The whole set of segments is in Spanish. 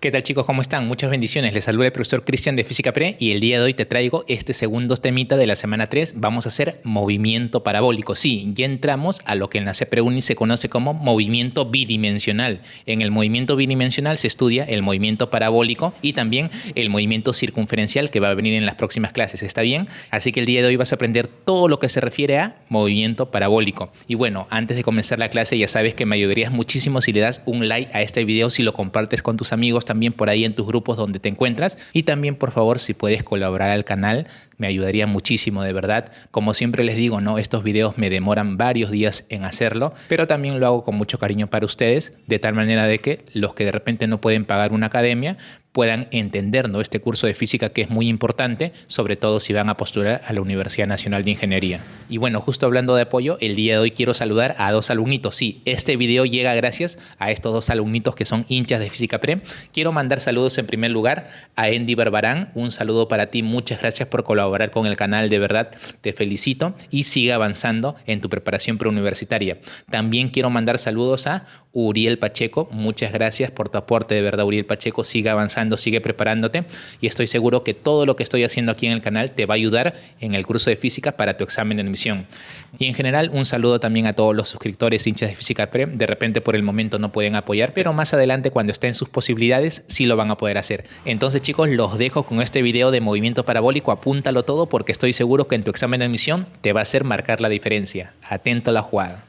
¿Qué tal chicos? ¿Cómo están? Muchas bendiciones. Les saluda el profesor Cristian de Física Pre y el día de hoy te traigo este segundo temita de la semana 3. Vamos a hacer movimiento parabólico. Sí, ya entramos a lo que en la CPRUNI se conoce como movimiento bidimensional. En el movimiento bidimensional se estudia el movimiento parabólico y también el movimiento circunferencial que va a venir en las próximas clases. ¿Está bien? Así que el día de hoy vas a aprender todo lo que se refiere a movimiento parabólico. Y bueno, antes de comenzar la clase ya sabes que me ayudarías muchísimo si le das un like a este video, si lo compartes con tus amigos también por ahí en tus grupos donde te encuentras, y también por favor si puedes colaborar al canal me ayudaría muchísimo, de verdad. Como siempre les digo, ¿no? Estos videos me demoran varios días en hacerlo, pero también lo hago con mucho cariño para ustedes, de tal manera de que los que de repente no pueden pagar una academia puedan entender, ¿no? Este curso de física que es muy importante, sobre todo si van a postular a la Universidad Nacional de Ingeniería. Y bueno, justo hablando de apoyo, el día de hoy quiero saludar a dos alumnitos. Sí, este video llega gracias a estos dos alumnitos que son hinchas de Física Pre. Quiero mandar saludos en primer lugar a Andy Barbarán. Un saludo para ti, muchas gracias por colaborar con el canal, de verdad te felicito y sigue avanzando en tu preparación preuniversitaria. También quiero mandar saludos a Uriel Pacheco. Muchas gracias por tu aporte, de verdad, Uriel Pacheco. Sigue avanzando, sigue preparándote y estoy seguro que todo lo que estoy haciendo aquí en el canal te va a ayudar en el curso de física para tu examen de admisión. Y en general un saludo también a todos los suscriptores hinchas de Física Pre. De repente por el momento no pueden apoyar, pero más adelante cuando estén sus posibilidades sí lo van a poder hacer. Entonces chicos, los dejo con este video de movimiento parabólico. Apúntalo todo porque estoy seguro que en tu examen de admisión te va a hacer marcar la diferencia. Atento a la jugada.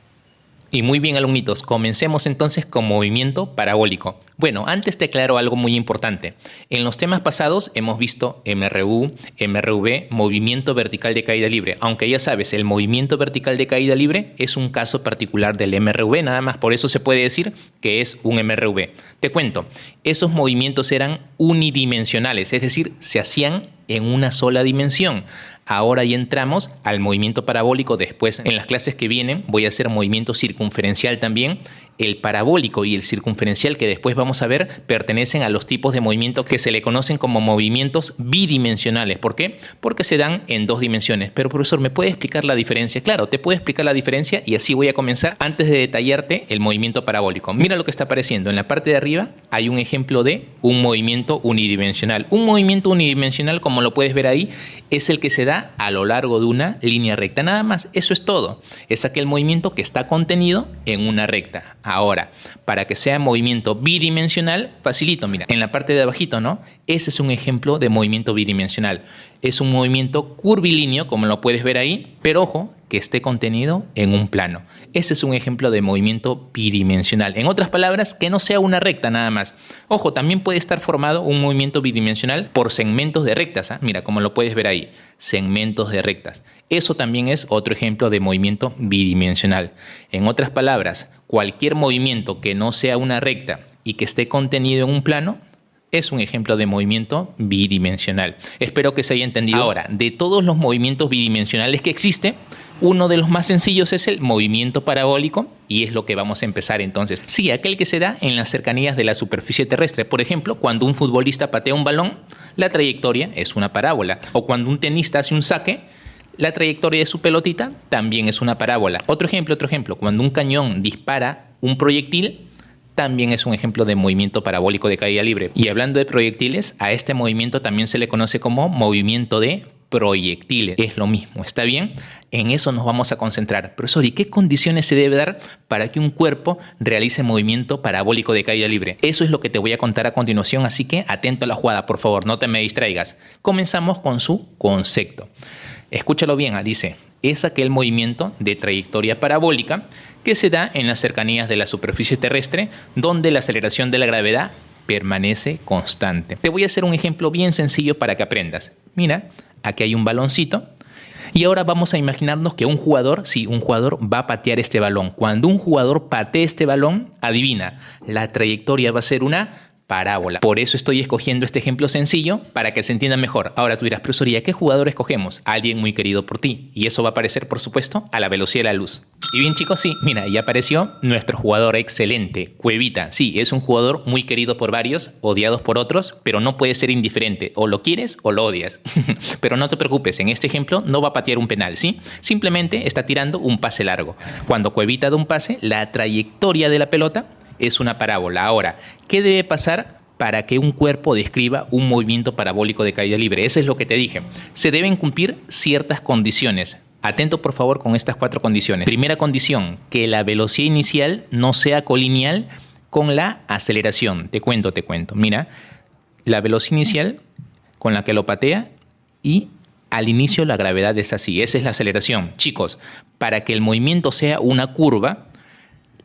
Y muy bien, alumnitos, comencemos entonces con movimiento parabólico. Bueno, antes te aclaro algo muy importante. En los temas pasados hemos visto MRU, MRV, movimiento vertical de caída libre. Aunque ya sabes, el movimiento vertical de caída libre es un caso particular del MRV, nada más por eso se puede decir que es un MRV. Te cuento, esos movimientos eran unidimensionales, es decir, se hacían en una sola dimensión. Ahora ya entramos al movimiento parabólico. Después, en las clases que vienen, voy a hacer movimiento circunferencial también. El parabólico y el circunferencial, que después vamos a ver, pertenecen a los tipos de movimientos que se le conocen como movimientos bidimensionales. ¿Por qué? Porque se dan en dos dimensiones. Pero profesor, ¿me puede explicar la diferencia? Claro, te puedo explicar la diferencia y así voy a comenzar antes de detallarte el movimiento parabólico. Mira lo que está apareciendo. En la parte de arriba hay un ejemplo de un movimiento unidimensional. Un movimiento unidimensional, como lo puedes ver ahí, es el que se da a lo largo de una línea recta. Nada más, eso es todo. Es aquel movimiento que está contenido en una recta. Ahora, para que sea movimiento bidimensional, facilito, mira, en la parte de abajito, ¿no? Ese es un ejemplo de movimiento bidimensional. Es un movimiento curvilíneo, como lo puedes ver ahí, pero ojo, que esté contenido en un plano. Ese es un ejemplo de movimiento bidimensional. En otras palabras, que no sea una recta nada más. Ojo, también puede estar formado un movimiento bidimensional por segmentos de rectas, ¿eh? Mira, como lo puedes ver ahí, segmentos de rectas. Eso también es otro ejemplo de movimiento bidimensional. En otras palabras, cualquier movimiento que no sea una recta y que esté contenido en un plano es un ejemplo de movimiento bidimensional. Espero que se haya entendido. Ahora, de todos los movimientos bidimensionales que existe, uno de los más sencillos es el movimiento parabólico y es lo que vamos a empezar entonces. Sí, aquel que se da en las cercanías de la superficie terrestre. Por ejemplo, cuando un futbolista patea un balón, la trayectoria es una parábola. O cuando un tenista hace un saque, la trayectoria de su pelotita también es una parábola. Otro ejemplo, cuando un cañón dispara un proyectil, también es un ejemplo de movimiento parabólico de caída libre. Y hablando de proyectiles, a este movimiento también se le conoce como movimiento de proyectiles. Es lo mismo, ¿está bien? En eso nos vamos a concentrar. Profesor, ¿y qué condiciones se debe dar para que un cuerpo realice movimiento parabólico de caída libre? Eso es lo que te voy a contar a continuación, así que atento a la jugada, por favor, no te me distraigas. Comenzamos con su concepto. Escúchalo bien, dice, es aquel movimiento de trayectoria parabólica que se da en las cercanías de la superficie terrestre donde la aceleración de la gravedad permanece constante. Te voy a hacer un ejemplo bien sencillo para que aprendas. Mira, aquí hay un baloncito y ahora vamos a imaginarnos que un jugador va a patear este balón. Cuando un jugador patee este balón, adivina, la trayectoria va a ser una parábola. Por eso estoy escogiendo este ejemplo sencillo para que se entienda mejor. Ahora tú dirás, profesor, ¿y a qué jugador escogemos? A alguien muy querido por ti. Y eso va a aparecer, por supuesto, a la velocidad de la luz. Y bien, chicos, sí, mira, ya apareció nuestro jugador excelente, Cuevita. Sí, es un jugador muy querido por varios, odiados por otros, pero no puede ser indiferente. O lo quieres o lo odias. Pero no te preocupes, en este ejemplo no va a patear un penal, ¿sí? Simplemente está tirando un pase largo. Cuando Cuevita da un pase, la trayectoria de la pelota es una parábola. Ahora, ¿qué debe pasar para que un cuerpo describa un movimiento parabólico de caída libre. Eso es lo que te dije. Se deben cumplir ciertas condiciones. Atento por favor con estas 4 condiciones. Primera condición, que la velocidad inicial no sea colineal con la aceleración. Te cuento. Mira, la velocidad inicial con la que lo patea y al inicio la gravedad es así. Esa es la aceleración. Chicos, para que el movimiento sea una curva,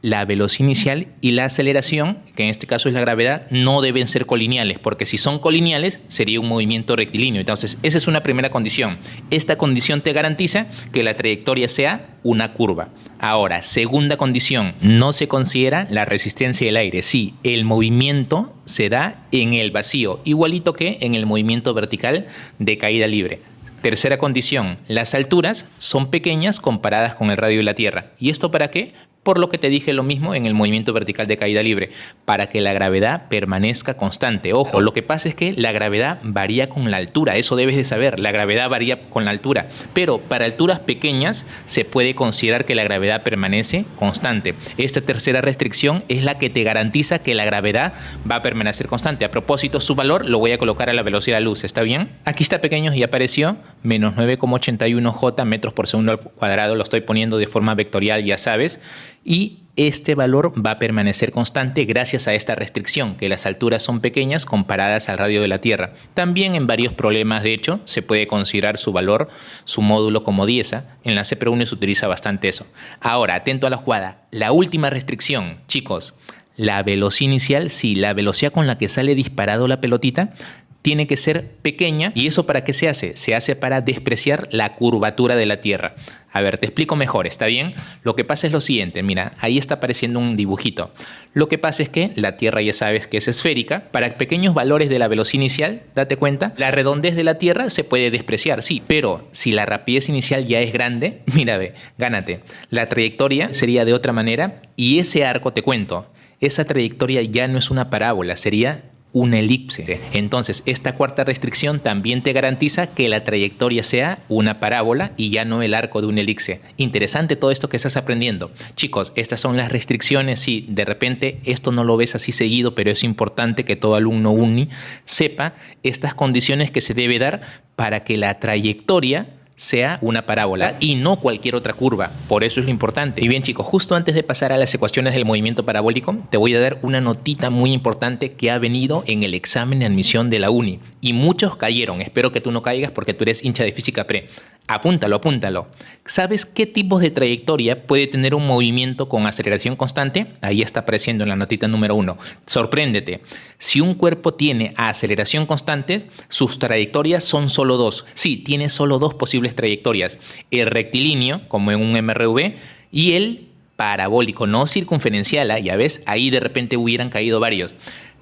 la velocidad inicial y la aceleración, que en este caso es la gravedad, no deben ser colineales, porque si son colineales sería un movimiento rectilíneo. Entonces, esa es una primera condición. Esta condición te garantiza que la trayectoria sea una curva. Ahora, segunda condición, no se considera la resistencia del aire. Sí, el movimiento se da en el vacío, igualito que en el movimiento vertical de caída libre. Tercera condición, las alturas son pequeñas comparadas con el radio de la Tierra. ¿Y esto para qué? Por lo que te dije lo mismo en el movimiento vertical de caída libre, para que la gravedad permanezca constante. Ojo, lo que pasa es que la gravedad varía con la altura, eso debes de saber, la gravedad varía con la altura, pero para alturas pequeñas se puede considerar que la gravedad permanece constante. Esta tercera restricción es la que te garantiza que la gravedad va a permanecer constante. A propósito, su valor lo voy a colocar a la velocidad de la luz, ¿está bien? Aquí está, pequeños, y apareció menos 9,81 J metros por segundo al cuadrado, lo estoy poniendo de forma vectorial, ya sabes. Y este valor va a permanecer constante gracias a esta restricción, que las alturas son pequeñas comparadas al radio de la Tierra. También en varios problemas, de hecho, se puede considerar su valor, su módulo como 10. En la CPR1 se utiliza bastante eso. Ahora, atento a la jugada. La última restricción, chicos, la velocidad inicial, sí, la velocidad con la que sale disparado la pelotita, tiene que ser pequeña. ¿Y eso para qué se hace? Se hace para despreciar la curvatura de la Tierra. A ver, te explico mejor, ¿está bien? Lo que pasa es lo siguiente, mira, ahí está apareciendo un dibujito. Lo que pasa es que la Tierra ya sabes que es esférica. Para pequeños valores de la velocidad inicial, date cuenta, la redondez de la Tierra se puede despreciar, sí, pero si la rapidez inicial ya es grande, mira, ve, gánate. La trayectoria sería de otra manera y ese arco, te cuento, esa trayectoria ya no es una parábola, sería una elipse. Entonces, esta cuarta restricción también te garantiza que la trayectoria sea una parábola y ya no el arco de una elipse. Interesante todo esto que estás aprendiendo. Chicos, estas son las restricciones. Sí, de repente esto no lo ves así seguido, pero es importante que todo alumno uni sepa estas condiciones que se debe dar para que la trayectoria sea una parábola y no cualquier otra curva. Por eso es lo importante. Y bien, chicos, justo antes de pasar a las ecuaciones del movimiento parabólico, te voy a dar una notita muy importante que ha venido en el examen de admisión de la uni. Y muchos cayeron. Espero que tú no caigas porque tú eres hincha de física pre. Apúntalo, apúntalo. ¿Sabes qué tipos de trayectoria puede tener un movimiento con aceleración constante? Ahí está apareciendo en la notita número 1. Sorpréndete. Si un cuerpo tiene aceleración constante, sus trayectorias son solo 2. Sí, tiene solo 2 posibles trayectorias. El rectilíneo, como en un MRV, y el parabólico, no circunferencial. Ya ves, ahí de repente hubieran caído varios.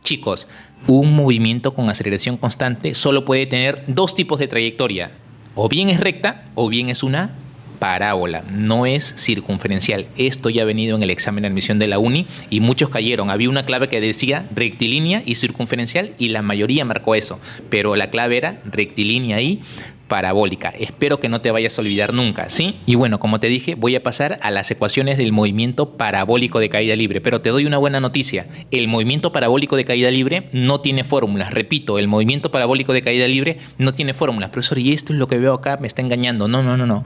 Chicos, un movimiento con aceleración constante solo puede tener 2 tipos de trayectoria. O bien es recta o bien es una parábola, no es circunferencial. Esto ya ha venido en el examen de admisión de la uni y muchos cayeron. Había una clave que decía rectilínea y circunferencial y la mayoría marcó eso, pero la clave era rectilínea y parabólica. Espero que no te vayas a olvidar nunca, ¿sí? Y bueno, como te dije, voy a pasar a las ecuaciones del movimiento parabólico de caída libre, pero te doy una buena noticia. El movimiento parabólico de caída libre no tiene fórmulas. Repito, el movimiento parabólico de caída libre no tiene fórmulas. Profesor, y esto es lo que veo acá, me está engañando. No.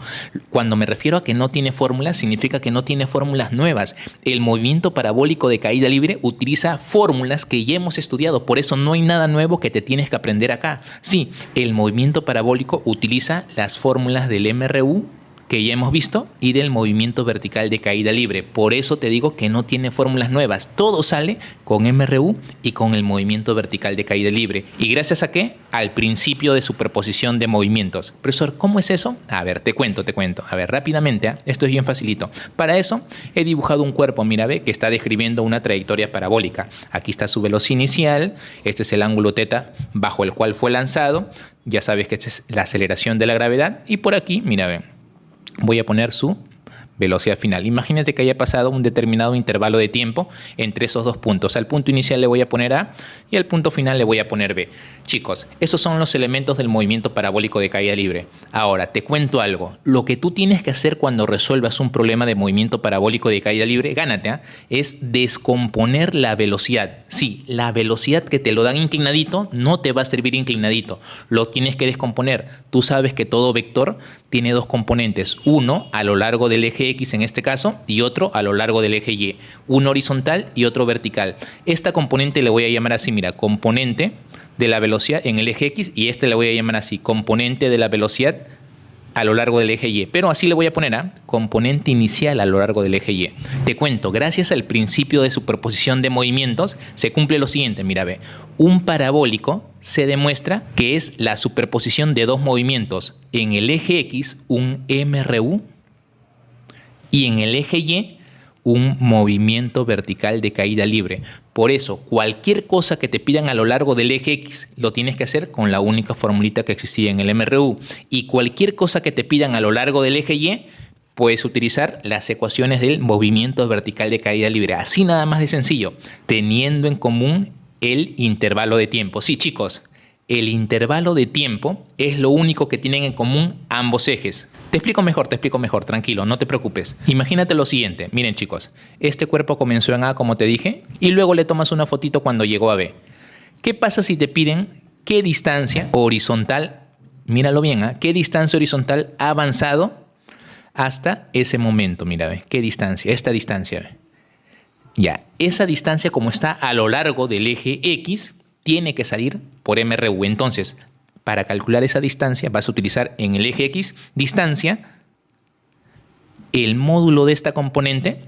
Cuando me refiero a que no tiene fórmulas, significa que no tiene fórmulas nuevas. El movimiento parabólico de caída libre utiliza fórmulas que ya hemos estudiado, por eso no hay nada nuevo que te tienes que aprender acá. Sí, el movimiento parabólico utiliza las fórmulas del MRU que ya hemos visto y del movimiento vertical de caída libre. Por eso te digo que no tiene fórmulas nuevas. Todo sale con MRU y con el movimiento vertical de caída libre. ¿Y gracias a qué? Al principio de superposición de movimientos. Profesor, ¿cómo es eso? A ver, te cuento. A ver, rápidamente, esto es bien facilito. Para eso he dibujado un cuerpo, mira, ve, que está describiendo una trayectoria parabólica. Aquí está su velocidad inicial, este es el ángulo θ bajo el cual fue lanzado. Ya sabes que esta es la aceleración de la gravedad y por aquí, mira, ve, voy a poner su velocidad final. Imagínate que haya pasado un determinado intervalo de tiempo entre esos dos puntos. Al punto inicial le voy a poner A y al punto final le voy a poner B. Chicos, esos son los elementos del movimiento parabólico de caída libre. Ahora, te cuento algo. Lo que tú tienes que hacer cuando resuelvas un problema de movimiento parabólico de caída libre, gánate, es descomponer la velocidad. Sí, la velocidad que te lo dan inclinadito no te va a servir inclinadito. Lo tienes que descomponer. Tú sabes que todo vector tiene dos componentes. Uno a lo largo del eje X en este caso y otro a lo largo del eje Y. Uno horizontal y otro vertical. Esta componente le voy a llamar así, mira, componente de la velocidad en el eje X y este le voy a llamar así, componente de la velocidad a lo largo del eje Y. Pero así le voy a poner a componente inicial a lo largo del eje Y. Te cuento, gracias al principio de superposición de movimientos, se cumple lo siguiente. Mira, ve, un parabólico se demuestra que es la superposición de dos movimientos. En el eje X, un MRU, y en el eje Y, un movimiento vertical de caída libre. Por eso, cualquier cosa que te pidan a lo largo del eje X, lo tienes que hacer con la única formulita que existía en el MRU. Y cualquier cosa que te pidan a lo largo del eje Y, puedes utilizar las ecuaciones del movimiento vertical de caída libre. Así nada más de sencillo, teniendo en común el intervalo de tiempo. Sí, chicos, el intervalo de tiempo es lo único que tienen en común ambos ejes. Te explico mejor, tranquilo, no te preocupes. Imagínate lo siguiente, miren chicos, este cuerpo comenzó en A como te dije y luego le tomas una fotito cuando llegó a B. ¿Qué pasa si te piden qué distancia horizontal, míralo bien, qué distancia horizontal ha avanzado hasta ese momento? Mira, ve, qué distancia, esta distancia. Ve. Ya, esa distancia como está a lo largo del eje X tiene que salir por MRU. Entonces, para calcular esa distancia vas a utilizar en el eje X distancia el módulo de esta componente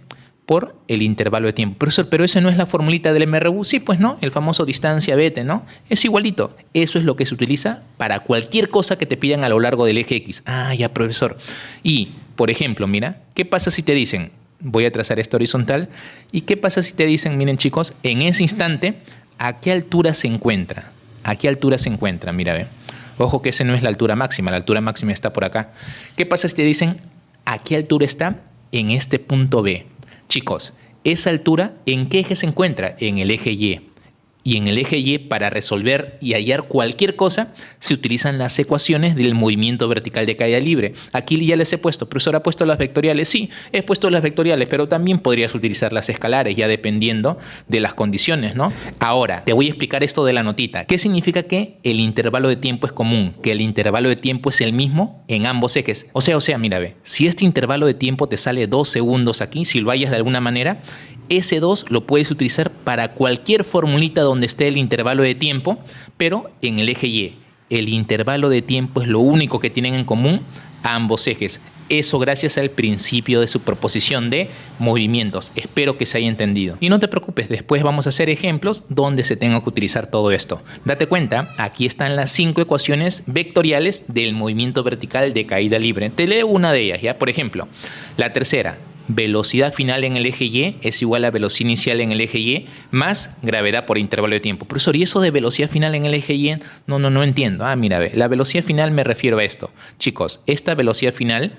por el intervalo de tiempo. Profesor, pero esa no es la formulita del MRU. Sí, pues no, el famoso distancia vete, ¿no? Es igualito. Eso es lo que se utiliza para cualquier cosa que te pidan a lo largo del eje X. Ah, ya, profesor. Y, por ejemplo, mira, ¿qué pasa si te dicen, voy a trazar esta horizontal, y qué pasa si te dicen, miren chicos, en ese instante, ¿a qué altura se encuentra? ¿A qué altura se encuentra? Mira, ve. Ojo que esa no es la altura máxima está por acá. ¿Qué pasa si te dicen a qué altura está en este punto B? Chicos, esa altura, ¿en qué eje se encuentra? En el eje Y. Y en el eje Y, para resolver y hallar cualquier cosa, se utilizan las ecuaciones del movimiento vertical de caída libre. Aquí ya les he puesto, profesor, ¿ha puesto las vectoriales? Sí, he puesto las vectoriales, pero también podrías utilizar las escalares, ya dependiendo de las condiciones, ¿no? Ahora, te voy a explicar esto de la notita. ¿Qué significa que el intervalo de tiempo es común? Que el intervalo de tiempo es el mismo en ambos ejes. O sea, mira, ve, si este intervalo de tiempo te sale 2 segundos aquí, si lo hallas de alguna manera, ese 2 lo puedes utilizar para cualquier formulita donde esté el intervalo de tiempo, pero en el eje Y. El intervalo de tiempo es lo único que tienen en común ambos ejes. Eso gracias al principio de superposición de movimientos. Espero que se haya entendido. Y no te preocupes, después vamos a hacer ejemplos donde se tenga que utilizar todo esto. Date cuenta, aquí están las 5 ecuaciones vectoriales del movimiento vertical de caída libre. Te leo una de ellas, ¿ya? Por ejemplo, la tercera. Velocidad final en el eje Y es igual a velocidad inicial en el eje Y más gravedad por intervalo de tiempo. Profesor, ¿y eso de velocidad final en el eje Y? No entiendo. Mira, ve, la velocidad final me refiero a esto. Chicos, esta velocidad final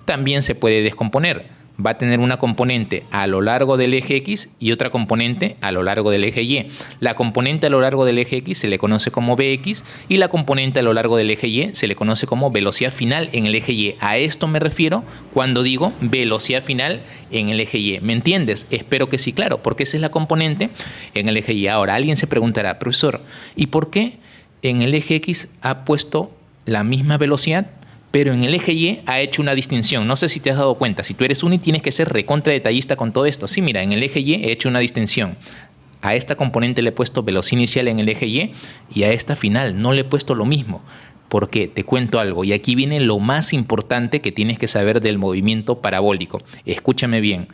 también se puede descomponer. Va a tener una componente a lo largo del eje X y otra componente a lo largo del eje Y. La componente a lo largo del eje X se le conoce como Bx y la componente a lo largo del eje Y se le conoce como velocidad final en el eje Y. A esto me refiero cuando digo velocidad final en el eje Y. ¿Me entiendes? Espero que sí, claro, porque esa es la componente en el eje Y. Ahora, alguien se preguntará, profesor, ¿y por qué en el eje X ha puesto la misma velocidad? Pero en el eje Y ha hecho una distinción. No sé si te has dado cuenta. Si tú eres uni, tienes que ser recontra detallista con todo esto. Sí, mira, en el eje Y he hecho una distinción. A esta componente le he puesto velocidad inicial en el eje Y a esta final no le he puesto lo mismo. Porque te cuento algo. Y aquí viene lo más importante que tienes que saber del movimiento parabólico. Escúchame bien.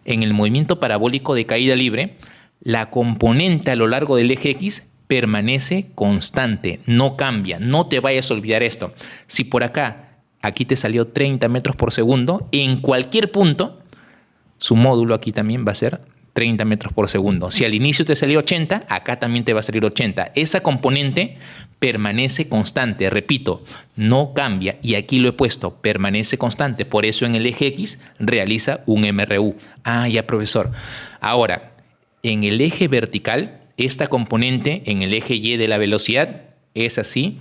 En el movimiento parabólico de caída libre, la componente a lo largo del eje X permanece constante, no cambia. No te vayas a olvidar esto. Si por acá, aquí te salió 30 metros por segundo, en cualquier punto, su módulo aquí también va a ser 30 metros por segundo. Si al inicio te salió 80, acá también te va a salir 80. Esa componente permanece constante, repito, no cambia, y aquí lo he puesto, permanece constante. Por eso en el eje X realiza un MRU. Ah, ya, profesor. Ahora, en el eje vertical, esta componente en el eje Y de la velocidad es así,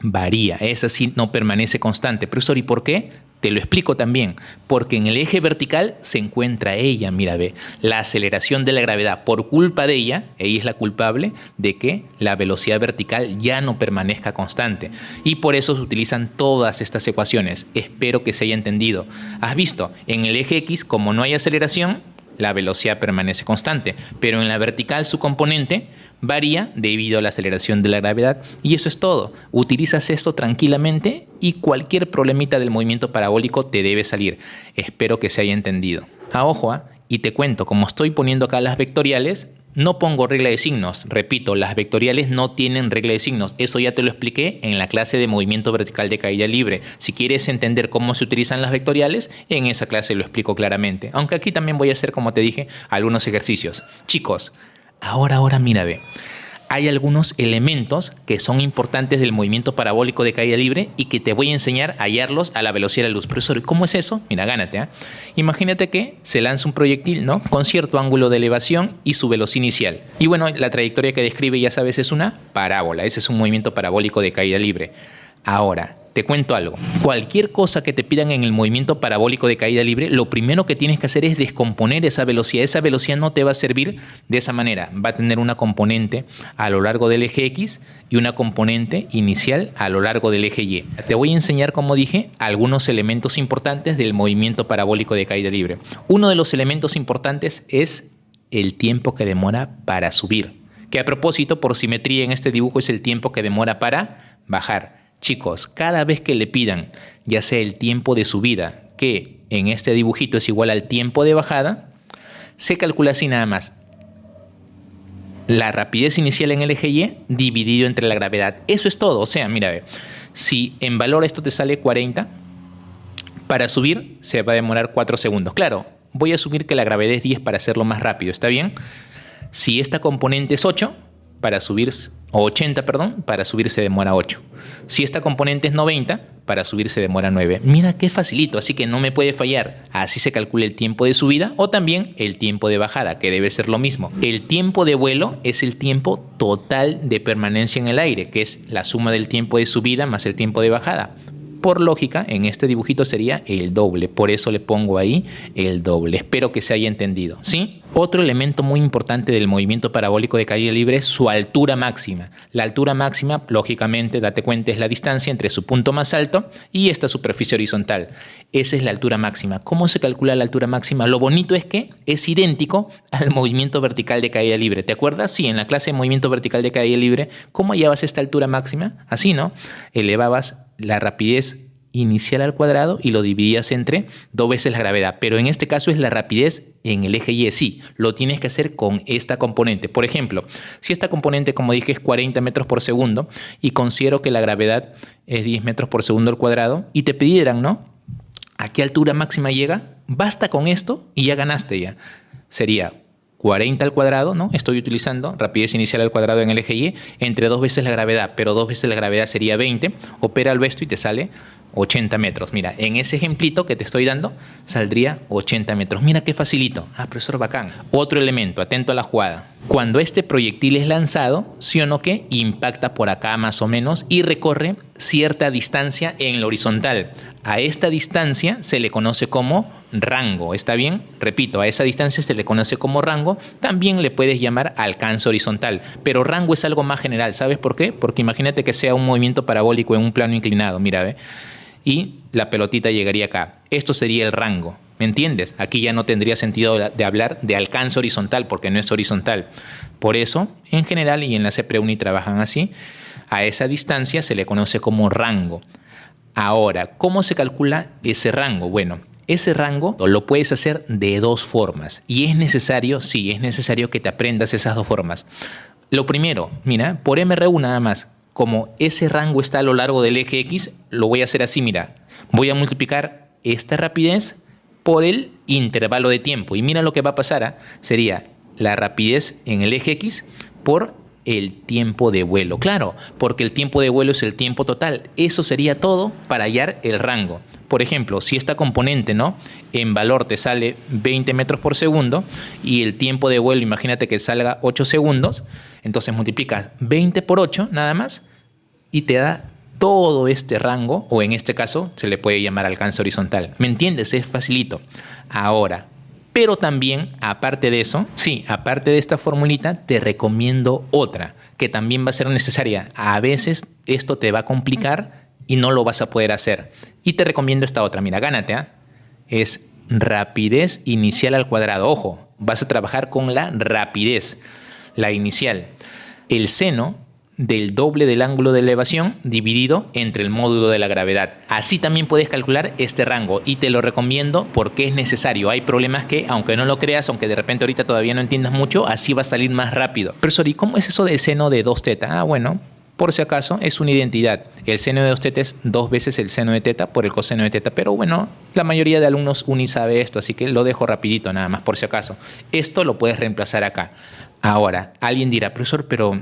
varía, es así, no permanece constante. Profesor, ¿y por qué? Te lo explico también, porque en el eje vertical se encuentra ella, mira, ve, la aceleración de la gravedad. Por culpa de ella es la culpable de que la velocidad vertical ya no permanezca constante. Y por eso se utilizan todas estas ecuaciones. Espero que se haya entendido. ¿Has visto? En el eje X, como no hay aceleración, la velocidad permanece constante, pero en la vertical su componente varía debido a la aceleración de la gravedad. Y eso es todo. Utilizas esto tranquilamente y cualquier problemita del movimiento parabólico te debe salir. Espero que se haya entendido. Ojo, y te cuento, como estoy poniendo acá las vectoriales, no pongo regla de signos. Repito, las vectoriales no tienen regla de signos. Eso ya te lo expliqué en la clase de movimiento vertical de caída libre. Si quieres entender cómo se utilizan las vectoriales, en esa clase lo explico claramente. Aunque aquí también voy a hacer, como te dije, algunos ejercicios. Chicos, ahora mira, ve. Hay algunos elementos que son importantes del movimiento parabólico de caída libre y que te voy a enseñar a hallarlos a la velocidad de la luz. Profesor, ¿cómo es eso? Mira, gánate. Imagínate que se lanza un proyectil, ¿no? Con cierto ángulo de elevación y su velocidad inicial. Y bueno, la trayectoria que describe, ya sabes, es una parábola. Ese es un movimiento parabólico de caída libre. Ahora, te cuento algo. Cualquier cosa que te pidan en el movimiento parabólico de caída libre, lo primero que tienes que hacer es descomponer esa velocidad. Esa velocidad no te va a servir de esa manera. Va a tener una componente a lo largo del eje X y una componente inicial a lo largo del eje Y. Te voy a enseñar, como dije, algunos elementos importantes del movimiento parabólico de caída libre. Uno de los elementos importantes es el tiempo que demora para subir. Que a propósito, por simetría en este dibujo, es el tiempo que demora para bajar. Chicos, cada vez que le pidan, ya sea el tiempo de subida, que en este dibujito es igual al tiempo de bajada, se calcula así nada más. La rapidez inicial en el eje Y dividido entre la gravedad. Eso es todo. O sea, mira, ve, si en valor esto te sale 40, para subir se va a demorar 4 segundos. Claro, voy a asumir que la gravedad es 10 para hacerlo más rápido, ¿está bien? Si esta componente es 8, para subir, o 80, perdón, para subir se demora 8. Si esta componente es 90, para subir se demora 9. Mira qué facilito, así que no me puede fallar. Así se calcula el tiempo de subida o también el tiempo de bajada, que debe ser lo mismo. El tiempo de vuelo es el tiempo total de permanencia en el aire, que es la suma del tiempo de subida más el tiempo de bajada. Por lógica, en este dibujito sería el doble. Por eso le pongo ahí el doble. Espero que se haya entendido, ¿sí? Otro elemento muy importante del movimiento parabólico de caída libre es su altura máxima. La altura máxima, lógicamente, date cuenta, es la distancia entre su punto más alto y esta superficie horizontal. Esa es la altura máxima. ¿Cómo se calcula la altura máxima? Lo bonito es que es idéntico al movimiento vertical de caída libre. ¿Te acuerdas? Sí, en la clase de movimiento vertical de caída libre, ¿cómo hallabas esta altura máxima? Así, ¿no? Elevabas la rapidez inicial al cuadrado y lo dividías entre 2 veces la gravedad. Pero en este caso es la rapidez en el eje Y. Sí, lo tienes que hacer con esta componente. Por ejemplo, si esta componente, como dije, es 40 metros por segundo y considero que la gravedad es 10 metros por segundo al cuadrado y te pidieran, ¿no?, ¿a qué altura máxima llega? Basta con esto y ya ganaste ya. Sería 40 al cuadrado, ¿no? Estoy utilizando rapidez inicial al cuadrado en el eje Y entre 2 veces la gravedad, pero 2 veces la gravedad sería 20. Opera el esto y te sale 80 metros. Mira, en ese ejemplito que te estoy dando saldría 80 metros. Mira qué facilito. Ah, profesor, bacán. Otro elemento, atento a la jugada. Cuando este proyectil es lanzado, ¿sí o no que impacta por acá más o menos y recorre cierta distancia en la horizontal? A esta distancia se le conoce como rango, ¿está bien? Repito, a esa distancia se le conoce como rango. También le puedes llamar alcance horizontal, pero rango es algo más general. ¿Sabes por qué? Porque imagínate que sea un movimiento parabólico en un plano inclinado, mira, ¿ve? Y la pelotita llegaría acá. Esto sería el rango, ¿me entiendes? Aquí ya no tendría sentido de hablar de alcance horizontal porque no es horizontal. Por eso, en general, y en la CPREUNI trabajan así, a esa distancia se le conoce como rango. Ahora, ¿cómo se calcula ese rango? Bueno, ese rango lo puedes hacer de 2 formas y es necesario, sí, es necesario que te aprendas esas 2 formas. Lo primero, mira, por MRU nada más, como ese rango está a lo largo del eje X, lo voy a hacer así, mira, voy a multiplicar esta rapidez por el intervalo de tiempo. Y mira lo que va a pasar, ¿eh? Sería la rapidez en el eje X por el tiempo de vuelo. Claro, porque el tiempo de vuelo es el tiempo total. Eso sería todo para hallar el rango. Por ejemplo, si esta componente, ¿no?, en valor te sale 20 metros por segundo y el tiempo de vuelo, imagínate que salga 8 segundos, entonces multiplicas 20 por 8 nada más y te da todo este rango, o en este caso se le puede llamar alcance horizontal. ¿Me entiendes? Es facilito. Ahora, pero también, aparte de eso, sí, aparte de esta formulita, te recomiendo otra que también va a ser necesaria. A veces esto te va a complicar y no lo vas a poder hacer. Y te recomiendo esta otra. Mira, gánate, ¿eh? Es rapidez inicial al cuadrado. Ojo, vas a trabajar con la rapidez, la inicial. El seno del doble del ángulo de elevación dividido entre el módulo de la gravedad. Así también puedes calcular este rango y te lo recomiendo porque es necesario. Hay problemas que, aunque no lo creas, aunque de repente ahorita todavía no entiendas mucho, así va a salir más rápido. Profesor, ¿y cómo es eso del seno de 2θ? Ah, bueno, por si acaso es una identidad. El seno de 2θ es 2 veces el seno de θ por el coseno de θ, pero bueno, la mayoría de alumnos uni sabe esto, así que lo dejo rapidito nada más por si acaso. Esto lo puedes reemplazar acá. Ahora, alguien dirá, profesor, pero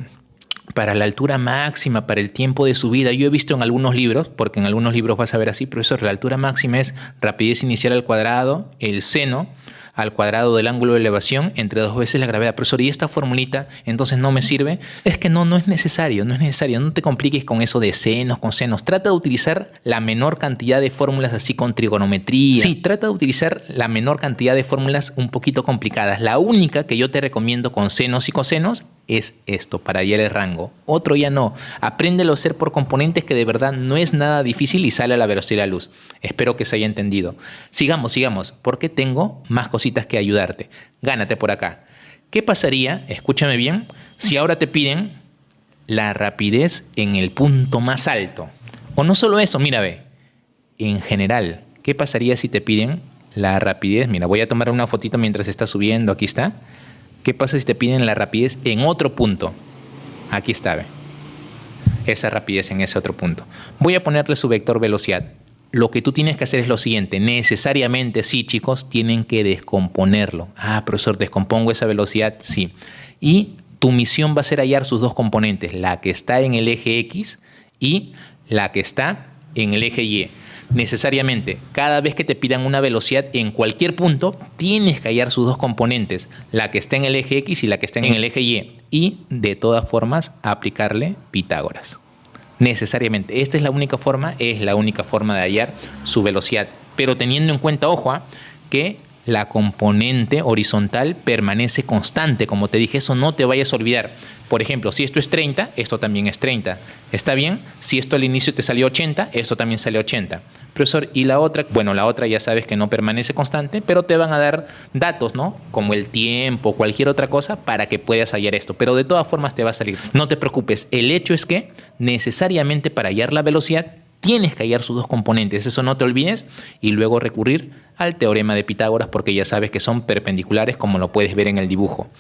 para la altura máxima, para el tiempo de subida, yo he visto en algunos libros, porque en algunos libros vas a ver así, profesor, la altura máxima es rapidez inicial al cuadrado, el seno al cuadrado del ángulo de elevación entre 2 veces la gravedad. Profesor, ¿y esta formulita entonces no me sirve? Es que no es necesario, no te compliques con eso de senos, con senos. Trata de utilizar la menor cantidad de fórmulas así con trigonometría. Sí, trata de utilizar la menor cantidad de fórmulas un poquito complicadas. La única que yo te recomiendo con senos y cosenos es esto, para hallar el rango. Otro ya no. Apréndelo a hacer por componentes, que de verdad no es nada difícil y sale a la velocidad de la luz. Espero que se haya entendido. Sigamos, porque tengo más cositas que ayudarte. Gánate por acá. ¿Qué pasaría, escúchame bien, si ahora te piden la rapidez en el punto más alto? O no solo eso, mira, ve. En general, ¿qué pasaría si te piden la rapidez? Mira, voy a tomar una fotito mientras está subiendo. Aquí está. ¿Qué pasa si te piden la rapidez en otro punto? Aquí está, ve. Esa rapidez en ese otro punto. Voy a ponerle su vector velocidad. Lo que tú tienes que hacer es lo siguiente. Necesariamente, sí, chicos, tienen que descomponerlo. Ah, profesor, ¿descompongo esa velocidad? Sí. Y tu misión va a ser hallar sus dos componentes, la que está en el eje X y la que está en el eje Y. Necesariamente, cada vez que te pidan una velocidad en cualquier punto, tienes que hallar sus dos componentes, la que está en el eje X y la que está en el eje Y. Y de todas formas, aplicarle Pitágoras. Necesariamente. Esta es la única forma de hallar su velocidad. Pero teniendo en cuenta, ojo, que la componente horizontal permanece constante. Como te dije, eso no te vayas a olvidar. Por ejemplo, si esto es 30, esto también es 30. ¿Está bien? Si esto al inicio te salió 80, esto también sale 80. Profesor, ¿y la otra? Bueno, la otra ya sabes que no permanece constante, pero te van a dar datos, ¿no? Como el tiempo, cualquier otra cosa, para que puedas hallar esto. Pero de todas formas te va a salir. No te preocupes. El hecho es que necesariamente para hallar la velocidad tienes que hallar sus dos componentes. Eso no te olvides. Y luego recurrir al teorema de Pitágoras, porque ya sabes que son perpendiculares, como lo puedes ver en el dibujo.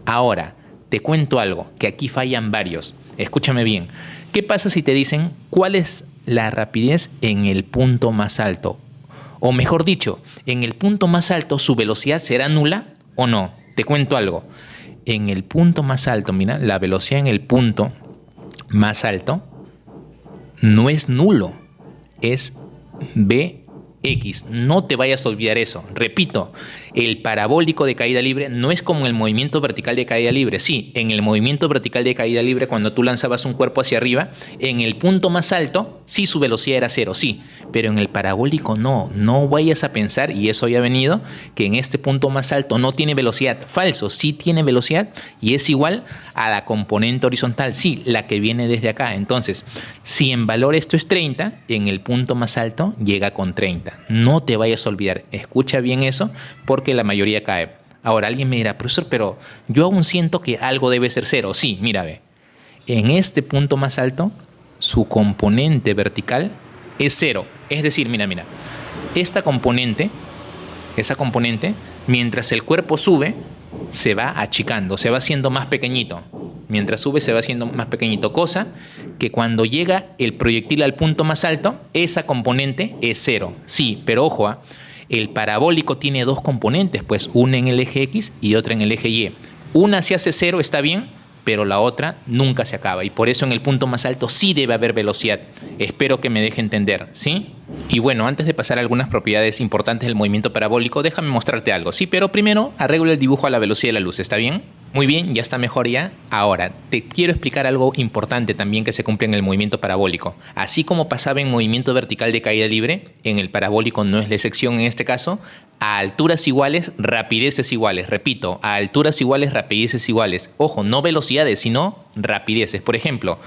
Ahora, te cuento algo, que aquí fallan varios. Escúchame bien. ¿Qué pasa si te dicen cuál es la rapidez en el punto más alto? O mejor dicho, en el punto más alto, ¿su velocidad será nula o no? Te cuento algo. En el punto más alto, mira, la velocidad en el punto más alto no es nulo, es Vx. No te vayas a olvidar eso. Repito, el parabólico de caída libre no es como el movimiento vertical de caída libre. Sí, en el movimiento vertical de caída libre, cuando tú lanzabas un cuerpo hacia arriba, en el punto más alto, sí, su velocidad era 0, sí. Pero en el parabólico no. No vayas a pensar, y eso ya ha venido, que en este punto más alto no tiene velocidad. Falso, sí tiene velocidad y es igual a la componente horizontal, sí, la que viene desde acá. Entonces, si en valor esto es 30, en el punto más alto llega con 30. No te vayas a olvidar. Escucha bien eso, porque la mayoría cae. Ahora alguien me dirá, profesor, pero yo aún siento que algo debe ser 0. Sí, mira, ve. En este punto más alto, su componente vertical es 0. Es decir, mira. Esta componente, esa componente, mientras el cuerpo sube, se va achicando, se va haciendo más pequeñito. Mientras sube se va haciendo más pequeñito, cosa que cuando llega el proyectil al punto más alto, esa componente es 0. Sí, pero ojo, El parabólico tiene dos componentes, pues una en el eje X y otra en el eje Y. Una se hace cero, está bien, pero la otra nunca se acaba. Y por eso en el punto más alto sí debe haber velocidad. Espero que me deje entender, ¿sí? Y bueno, antes de pasar a algunas propiedades importantes del movimiento parabólico, déjame mostrarte algo, ¿sí? Pero primero arreglo el dibujo a la velocidad de la luz, ¿está bien? Muy bien, ya está mejor ya. Ahora, te quiero explicar algo importante también que se cumple en el movimiento parabólico. Así como pasaba en movimiento vertical de caída libre, en el parabólico no es la excepción en este caso. A alturas iguales, rapideces iguales. Repito, a alturas iguales, rapideces iguales. Ojo, no velocidades, sino rapideces. Por ejemplo,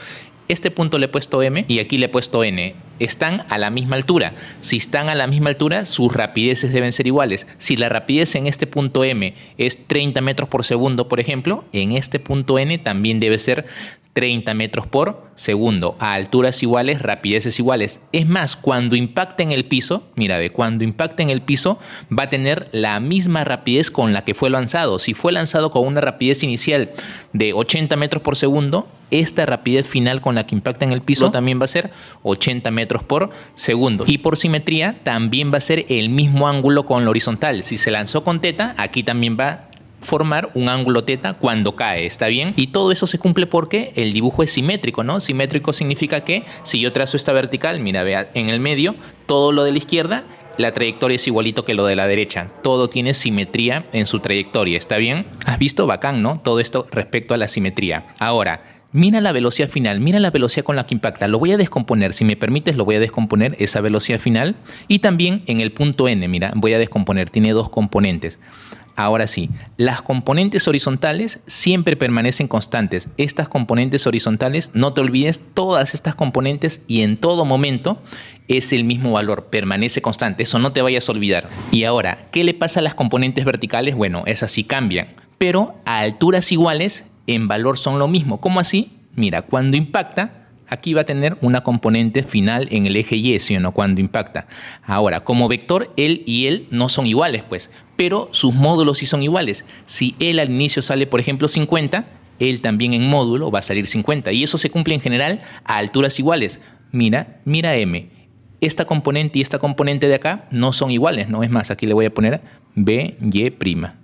este punto le he puesto M y aquí le he puesto N. Están a la misma altura. Si están a la misma altura, sus rapideces deben ser iguales. Si la rapidez en este punto M es 30 metros por segundo, por ejemplo, en este punto N también debe ser 30 metros por segundo. A alturas iguales, rapideces iguales. Es más, cuando impacte en el piso, mira, ve, cuando impacte en el piso va a tener la misma rapidez con la que fue lanzado. Si fue lanzado con una rapidez inicial de 80 metros por segundo, esta rapidez final con la que impacta en el piso también va a ser 80 metros por segundo. Y por simetría también va a ser el mismo ángulo con la horizontal. Si se lanzó con teta, aquí también va a formar un ángulo teta cuando cae, ¿está bien? Y todo eso se cumple porque el dibujo es simétrico, ¿no? Simétrico significa que si yo trazo esta vertical, mira, vea, en el medio, todo lo de la izquierda, la trayectoria es igualito que lo de la derecha. Todo tiene simetría en su trayectoria, ¿está bien? ¿Has visto? Bacán, ¿no? Todo esto respecto a la simetría. Ahora, mira la velocidad final, mira la velocidad con la que impacta. Lo voy a descomponer, si me permites lo voy a descomponer esa velocidad final. Y también en el punto N, mira, voy a descomponer, tiene dos componentes. Ahora sí, las componentes horizontales siempre permanecen constantes. Estas componentes horizontales, no te olvides, todas estas componentes y en todo momento es el mismo valor, permanece constante. Eso no te vayas a olvidar. Y ahora, ¿qué le pasa a las componentes verticales? Bueno, esas sí cambian, pero a alturas iguales en valor son lo mismo. ¿Cómo así? Mira, cuando impacta, aquí va a tener una componente final en el eje Y, ¿sí o no? Cuando impacta. Ahora, como vector, él y él no son iguales, pues, pero sus módulos sí son iguales. Si él al inicio sale, por ejemplo, 50, él también en módulo va a salir 50. Y eso se cumple en general a alturas iguales. Mira M. Esta componente y esta componente de acá no son iguales, ¿no? Es más, aquí le voy a poner B, Y'.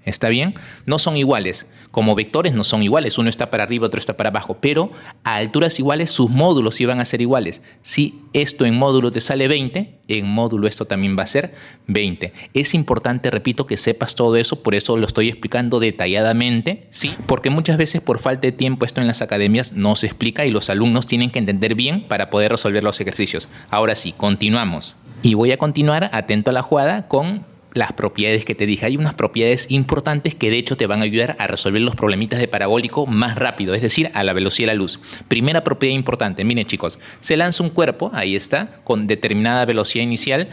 ¿Está bien? No son iguales. Como vectores no son iguales. Uno está para arriba, otro está para abajo. Pero a alturas iguales sus módulos sí van a ser iguales. Si esto en módulo te sale 20, en módulo esto también va a ser 20. Es importante, repito, que sepas todo eso. Por eso lo estoy explicando detalladamente. Sí, porque muchas veces por falta de tiempo esto en las academias no se explica y los alumnos tienen que entender bien para poder resolver los ejercicios. Ahora sí, continuamos. Y voy a continuar atento a la jugada con las propiedades que te dije. Hay unas propiedades importantes que de hecho te van a ayudar a resolver los problemitas de parabólico más rápido, es decir, a la velocidad de la luz. Primera propiedad importante, miren chicos, se lanza un cuerpo, ahí está, con determinada velocidad inicial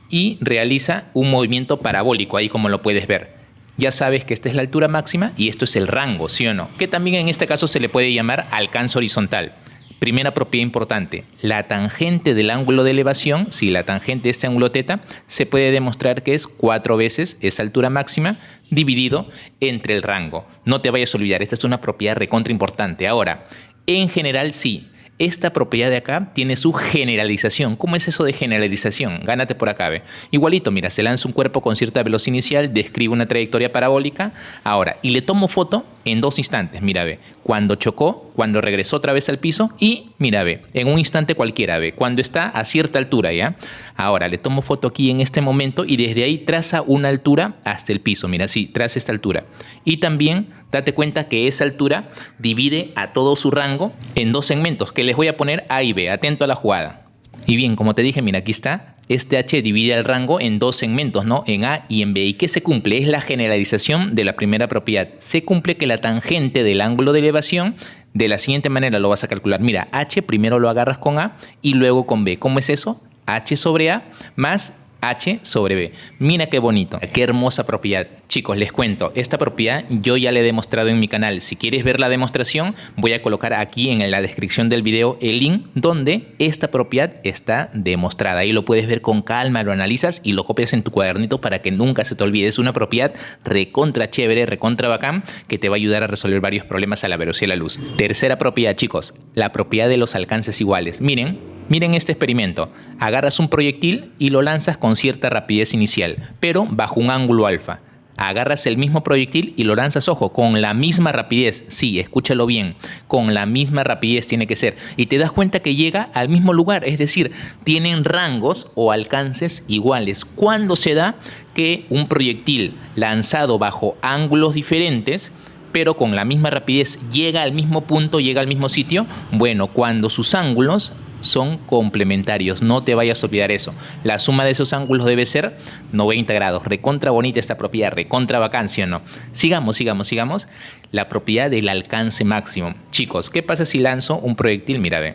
y realiza un movimiento parabólico, ahí como lo puedes ver. Ya sabes que esta es la altura máxima y esto es el rango, ¿sí o no? Que también en este caso se le puede llamar alcance horizontal. Primera propiedad importante, la tangente del ángulo de elevación, si la tangente de este ángulo teta, se puede demostrar que es 4 veces esa altura máxima dividido entre el rango. No te vayas a olvidar, esta es una propiedad recontra importante. Ahora, en general sí, esta propiedad de acá tiene su generalización. ¿Cómo es eso de generalización? Gánate por acá, ve. Igualito, mira, se lanza un cuerpo con cierta velocidad inicial, describe una trayectoria parabólica. Ahora, y le tomo foto en 2 instantes, mira, ve. Cuando chocó, cuando regresó otra vez al piso y, mira, ve, en un instante cualquiera, ve, cuando está a cierta altura, ¿ya? Ahora, le tomo foto aquí en este momento y desde ahí traza una altura hasta el piso, mira, sí, traza esta altura. Y también date cuenta que esa altura divide a todo su rango en 2 segmentos que les voy a poner A y B, atento a la jugada. Y bien, como te dije, mira, aquí está. Este H divide el rango en 2 segmentos, ¿no? En A y en B. ¿Y qué se cumple? Es la generalización de la primera propiedad. Se cumple que la tangente del ángulo de elevación, de la siguiente manera lo vas a calcular. Mira, H primero lo agarras con A y luego con B. ¿Cómo es eso? H sobre A más H sobre B. Mira qué bonito, qué hermosa propiedad. Chicos, les cuento, esta propiedad yo ya la he demostrado en mi canal. Si quieres ver la demostración, voy a colocar aquí en la descripción del video el link donde esta propiedad está demostrada. Ahí lo puedes ver con calma, lo analizas y lo copias en tu cuadernito para que nunca se te olvide. Es una propiedad recontra chévere, recontra bacán, que te va a ayudar a resolver varios problemas a la velocidad de la luz. Tercera propiedad, chicos, la propiedad de los alcances iguales. Miren, Miren este experimento. Agarras un proyectil y lo lanzas con cierta rapidez inicial, pero bajo un ángulo alfa. Agarras el mismo proyectil y lo lanzas, ojo, con la misma rapidez. Sí, escúchalo bien, con la misma rapidez tiene que ser. Y te das cuenta que llega al mismo lugar, es decir, tienen rangos o alcances iguales. ¿Cuándo se da que un proyectil lanzado bajo ángulos diferentes, pero con la misma rapidez, llega al mismo punto, llega al mismo sitio? Bueno, cuando sus ángulos son complementarios, no te vayas a olvidar eso. La suma de esos ángulos debe ser 90 grados. Recontra bonita esta propiedad, recontra bacán, ¿sí o no? Sigamos. La propiedad del alcance máximo. Chicos, ¿qué pasa si lanzo un proyectil? Mira, ve,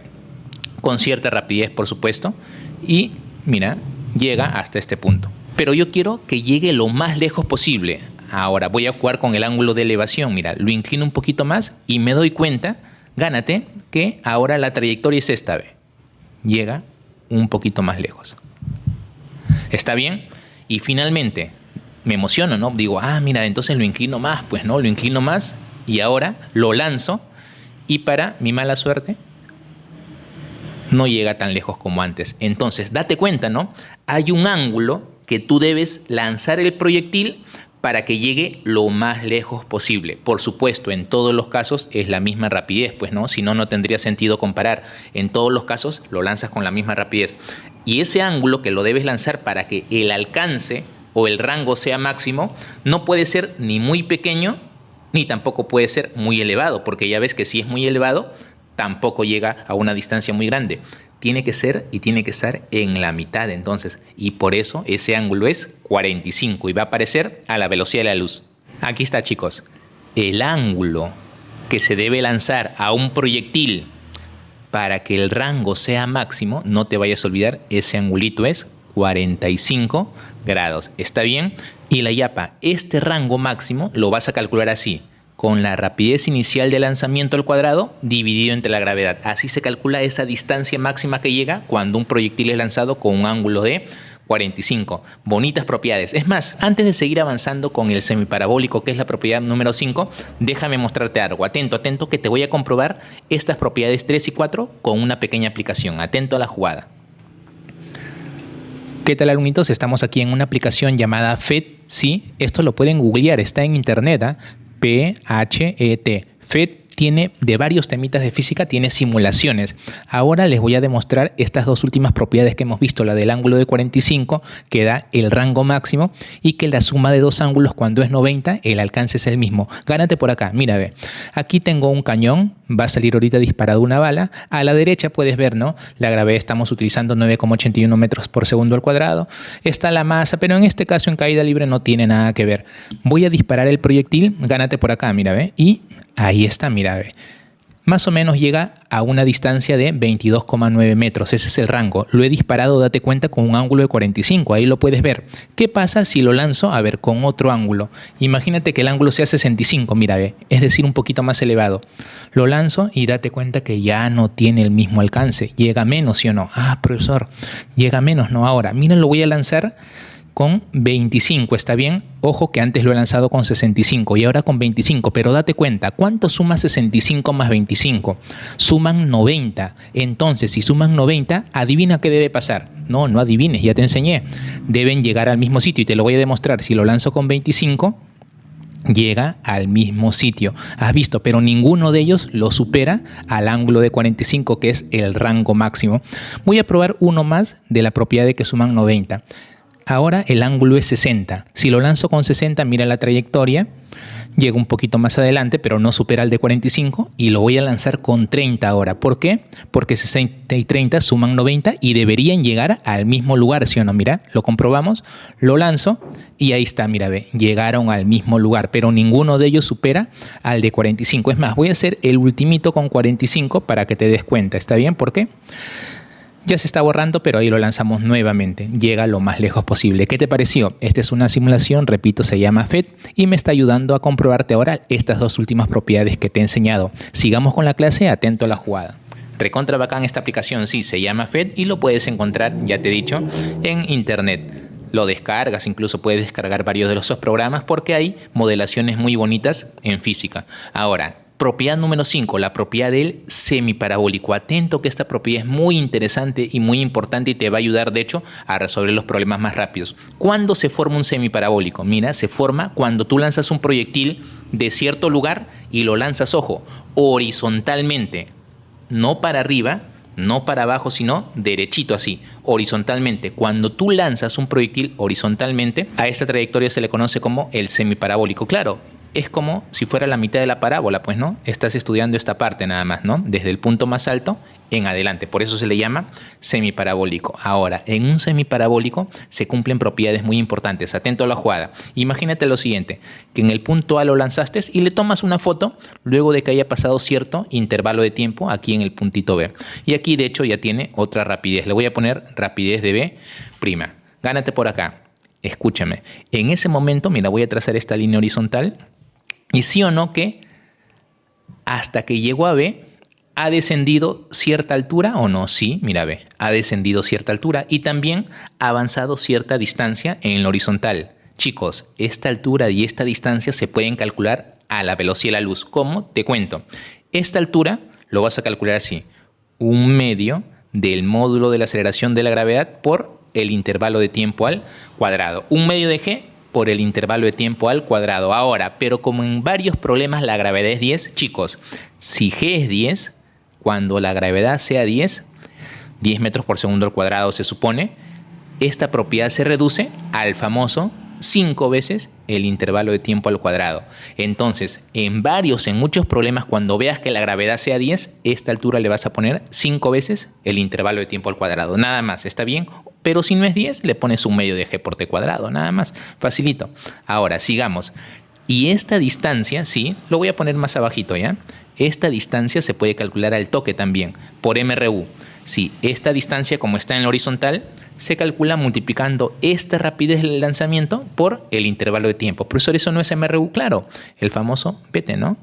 con cierta rapidez, por supuesto, y mira, llega hasta este punto. Pero yo quiero que llegue lo más lejos posible. Ahora voy a jugar con el ángulo de elevación. Mira, lo inclino un poquito más y me doy cuenta, gánate, que ahora la trayectoria es esta, ve. Llega un poquito más lejos. ¿Está bien? Y finalmente me emociono, ¿no? Digo, mira, entonces lo inclino más. Pues no, lo inclino más y ahora lo lanzo y para mi mala suerte no llega tan lejos como antes. Entonces, date cuenta, ¿no? Hay un ángulo que tú debes lanzar el proyectil para que llegue lo más lejos posible. Por supuesto, en todos los casos es la misma rapidez, pues no, si no, no tendría sentido comparar. En todos los casos lo lanzas con la misma rapidez. Y ese ángulo que lo debes lanzar para que el alcance o el rango sea máximo, no puede ser ni muy pequeño, ni tampoco puede ser muy elevado, porque ya ves que si es muy elevado, tampoco llega a una distancia muy grande. Tiene que ser y tiene que estar en la mitad entonces, y por eso ese ángulo es 45 y va a aparecer a la velocidad de la luz. Aquí está, chicos, el ángulo que se debe lanzar a un proyectil para que el rango sea máximo, no te vayas a olvidar, ese angulito es 45 grados. ¿Está bien? Y la yapa, este rango máximo lo vas a calcular así, con la rapidez inicial de lanzamiento al cuadrado dividido entre la gravedad. Así se calcula esa distancia máxima que llega cuando un proyectil es lanzado con un ángulo de 45. Bonitas propiedades. Es más, antes de seguir avanzando con el semiparabólico, que es la propiedad número 5, déjame mostrarte algo. Atento, que te voy a comprobar estas propiedades 3 y 4 con una pequeña aplicación. Atento a la jugada. ¿Qué tal, alumnitos? Estamos aquí en una aplicación llamada PHET. Sí, esto lo pueden googlear, está en internet, ¿eh? PHET. PHET tiene de varios temitas de física, tiene simulaciones. Ahora les voy a demostrar estas dos últimas propiedades que hemos visto, la del ángulo de 45, que da el rango máximo, y que la suma de dos ángulos cuando es 90, el alcance es el mismo. Gánate por acá, mira, ve. Aquí tengo un cañón, va a salir ahorita disparado una bala. A la derecha puedes ver, ¿no? La gravedad, estamos utilizando 9,81 metros por segundo al cuadrado. Está la masa, pero en este caso en caída libre no tiene nada que ver. Voy a disparar el proyectil, gánate por acá, mira, ve. Y ahí está, mira, ve. Más o menos llega a una distancia de 22,9 metros. Ese es el rango. Lo he disparado, date cuenta, con un ángulo de 45. Ahí lo puedes ver. ¿Qué pasa si lo lanzo? A ver, con otro ángulo. Imagínate que el ángulo sea 65, mira, ve. Es decir, un poquito más elevado. Lo lanzo y date cuenta que ya no tiene el mismo alcance. Llega menos, ¿sí o no? Profesor, llega menos, no ahora. Mira, lo voy a lanzar con 25, ¿está bien? Ojo que antes lo he lanzado con 65 y ahora con 25, pero date cuenta, ¿cuánto suma 65 más 25? Suman 90. Entonces, si suman 90, adivina qué debe pasar. No adivines, ya te enseñé. Deben llegar al mismo sitio y te lo voy a demostrar. Si lo lanzo con 25, llega al mismo sitio. Has visto, pero ninguno de ellos lo supera al ángulo de 45, que es el rango máximo. Voy a probar uno más de la propiedad de que suman 90. Ahora el ángulo es 60. Si lo lanzo con 60, mira la trayectoria. Llega un poquito más adelante, pero no supera el de 45. Y lo voy a lanzar con 30 ahora. ¿Por qué? Porque 60 y 30 suman 90 y deberían llegar al mismo lugar, ¿sí o no? Mira, lo comprobamos. Lo lanzo y ahí está, mira, ve. Llegaron al mismo lugar, pero ninguno de ellos supera al de 45. Es más, voy a hacer el ultimito con 45 para que te des cuenta. ¿Está bien? ¿Por qué? Ya se está borrando, pero ahí lo lanzamos nuevamente. Llega lo más lejos posible. ¿Qué te pareció? Esta es una simulación, repito, se llama PHET y me está ayudando a comprobarte ahora estas dos últimas propiedades que te he enseñado. Sigamos con la clase, atento a la jugada. Recontra bacán esta aplicación, sí, se llama PHET y lo puedes encontrar, ya te he dicho, en internet. Lo descargas, incluso puedes descargar varios de los programas porque hay modelaciones muy bonitas en física. Ahora, Propiedad número 5, la propiedad del semiparabólico. Atento que esta propiedad es muy interesante y muy importante y te va a ayudar, de hecho, a resolver los problemas más rápidos. ¿Cuándo se forma un semiparabólico? Mira, se forma cuando tú lanzas un proyectil de cierto lugar y lo lanzas, ojo, horizontalmente, no para arriba, no para abajo, sino derechito así, horizontalmente. Cuando tú lanzas un proyectil horizontalmente, a esta trayectoria se le conoce como el semiparabólico. Claro, es como si fuera la mitad de la parábola, pues, ¿no? Estás estudiando esta parte nada más, ¿no? Desde el punto más alto en adelante. Por eso se le llama semiparabólico. Ahora, en un semiparabólico se cumplen propiedades muy importantes. Atento a la jugada. Imagínate lo siguiente, que en el punto A lo lanzaste y le tomas una foto luego de que haya pasado cierto intervalo de tiempo aquí en el puntito B. Y aquí, de hecho, ya tiene otra rapidez. Le voy a poner rapidez de B'. Gánate por acá. Escúchame. En ese momento, mira, voy a trazar esta línea horizontal. Y sí o no que hasta que llegó a B ha descendido cierta altura o no. Sí, mira, B ha descendido cierta altura y también ha avanzado cierta distancia en la horizontal. Chicos, esta altura y esta distancia se pueden calcular a la velocidad de la luz. ¿Cómo? Te cuento. Esta altura lo vas a calcular así. 1/2 del módulo de la aceleración de la gravedad por el intervalo de tiempo al cuadrado. 1/2 de G por el intervalo de tiempo al cuadrado. Ahora, pero como en varios problemas la gravedad es 10, chicos, si G es 10, cuando la gravedad sea 10 metros por segundo al cuadrado se supone, esta propiedad se reduce al famoso 5 veces el intervalo de tiempo al cuadrado. Entonces, en muchos problemas, cuando veas que la gravedad sea 10, esta altura le vas a poner 5 veces el intervalo de tiempo al cuadrado. Nada más, ¿está bien? Pero si no es 10, le pones 1/2 de G por T cuadrado, nada más. Facilito. Ahora, sigamos. Y esta distancia, sí, lo voy a poner más abajito, ¿ya? Esta distancia se puede calcular al toque también, por MRU. Sí, esta distancia, como está en la horizontal, se calcula multiplicando esta rapidez del lanzamiento por el intervalo de tiempo. Profesor, eso no es MRU, claro, el famoso PT, ¿no?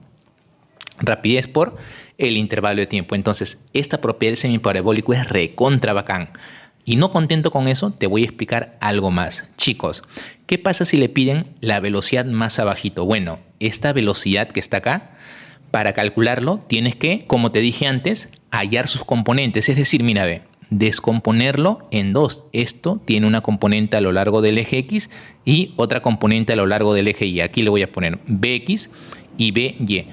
Rapidez por el intervalo de tiempo. Entonces, esta propiedad del semiparabólico es recontra bacán. Y no contento con eso, te voy a explicar algo más. Chicos, ¿qué pasa si le piden la velocidad más abajito? Bueno, esta velocidad que está acá, para calcularlo, tienes que, como te dije antes, hallar sus componentes. Es decir, mira, ve, descomponerlo en dos. Esto tiene una componente a lo largo del eje X y otra componente a lo largo del eje Y. Aquí le voy a poner BX y BY.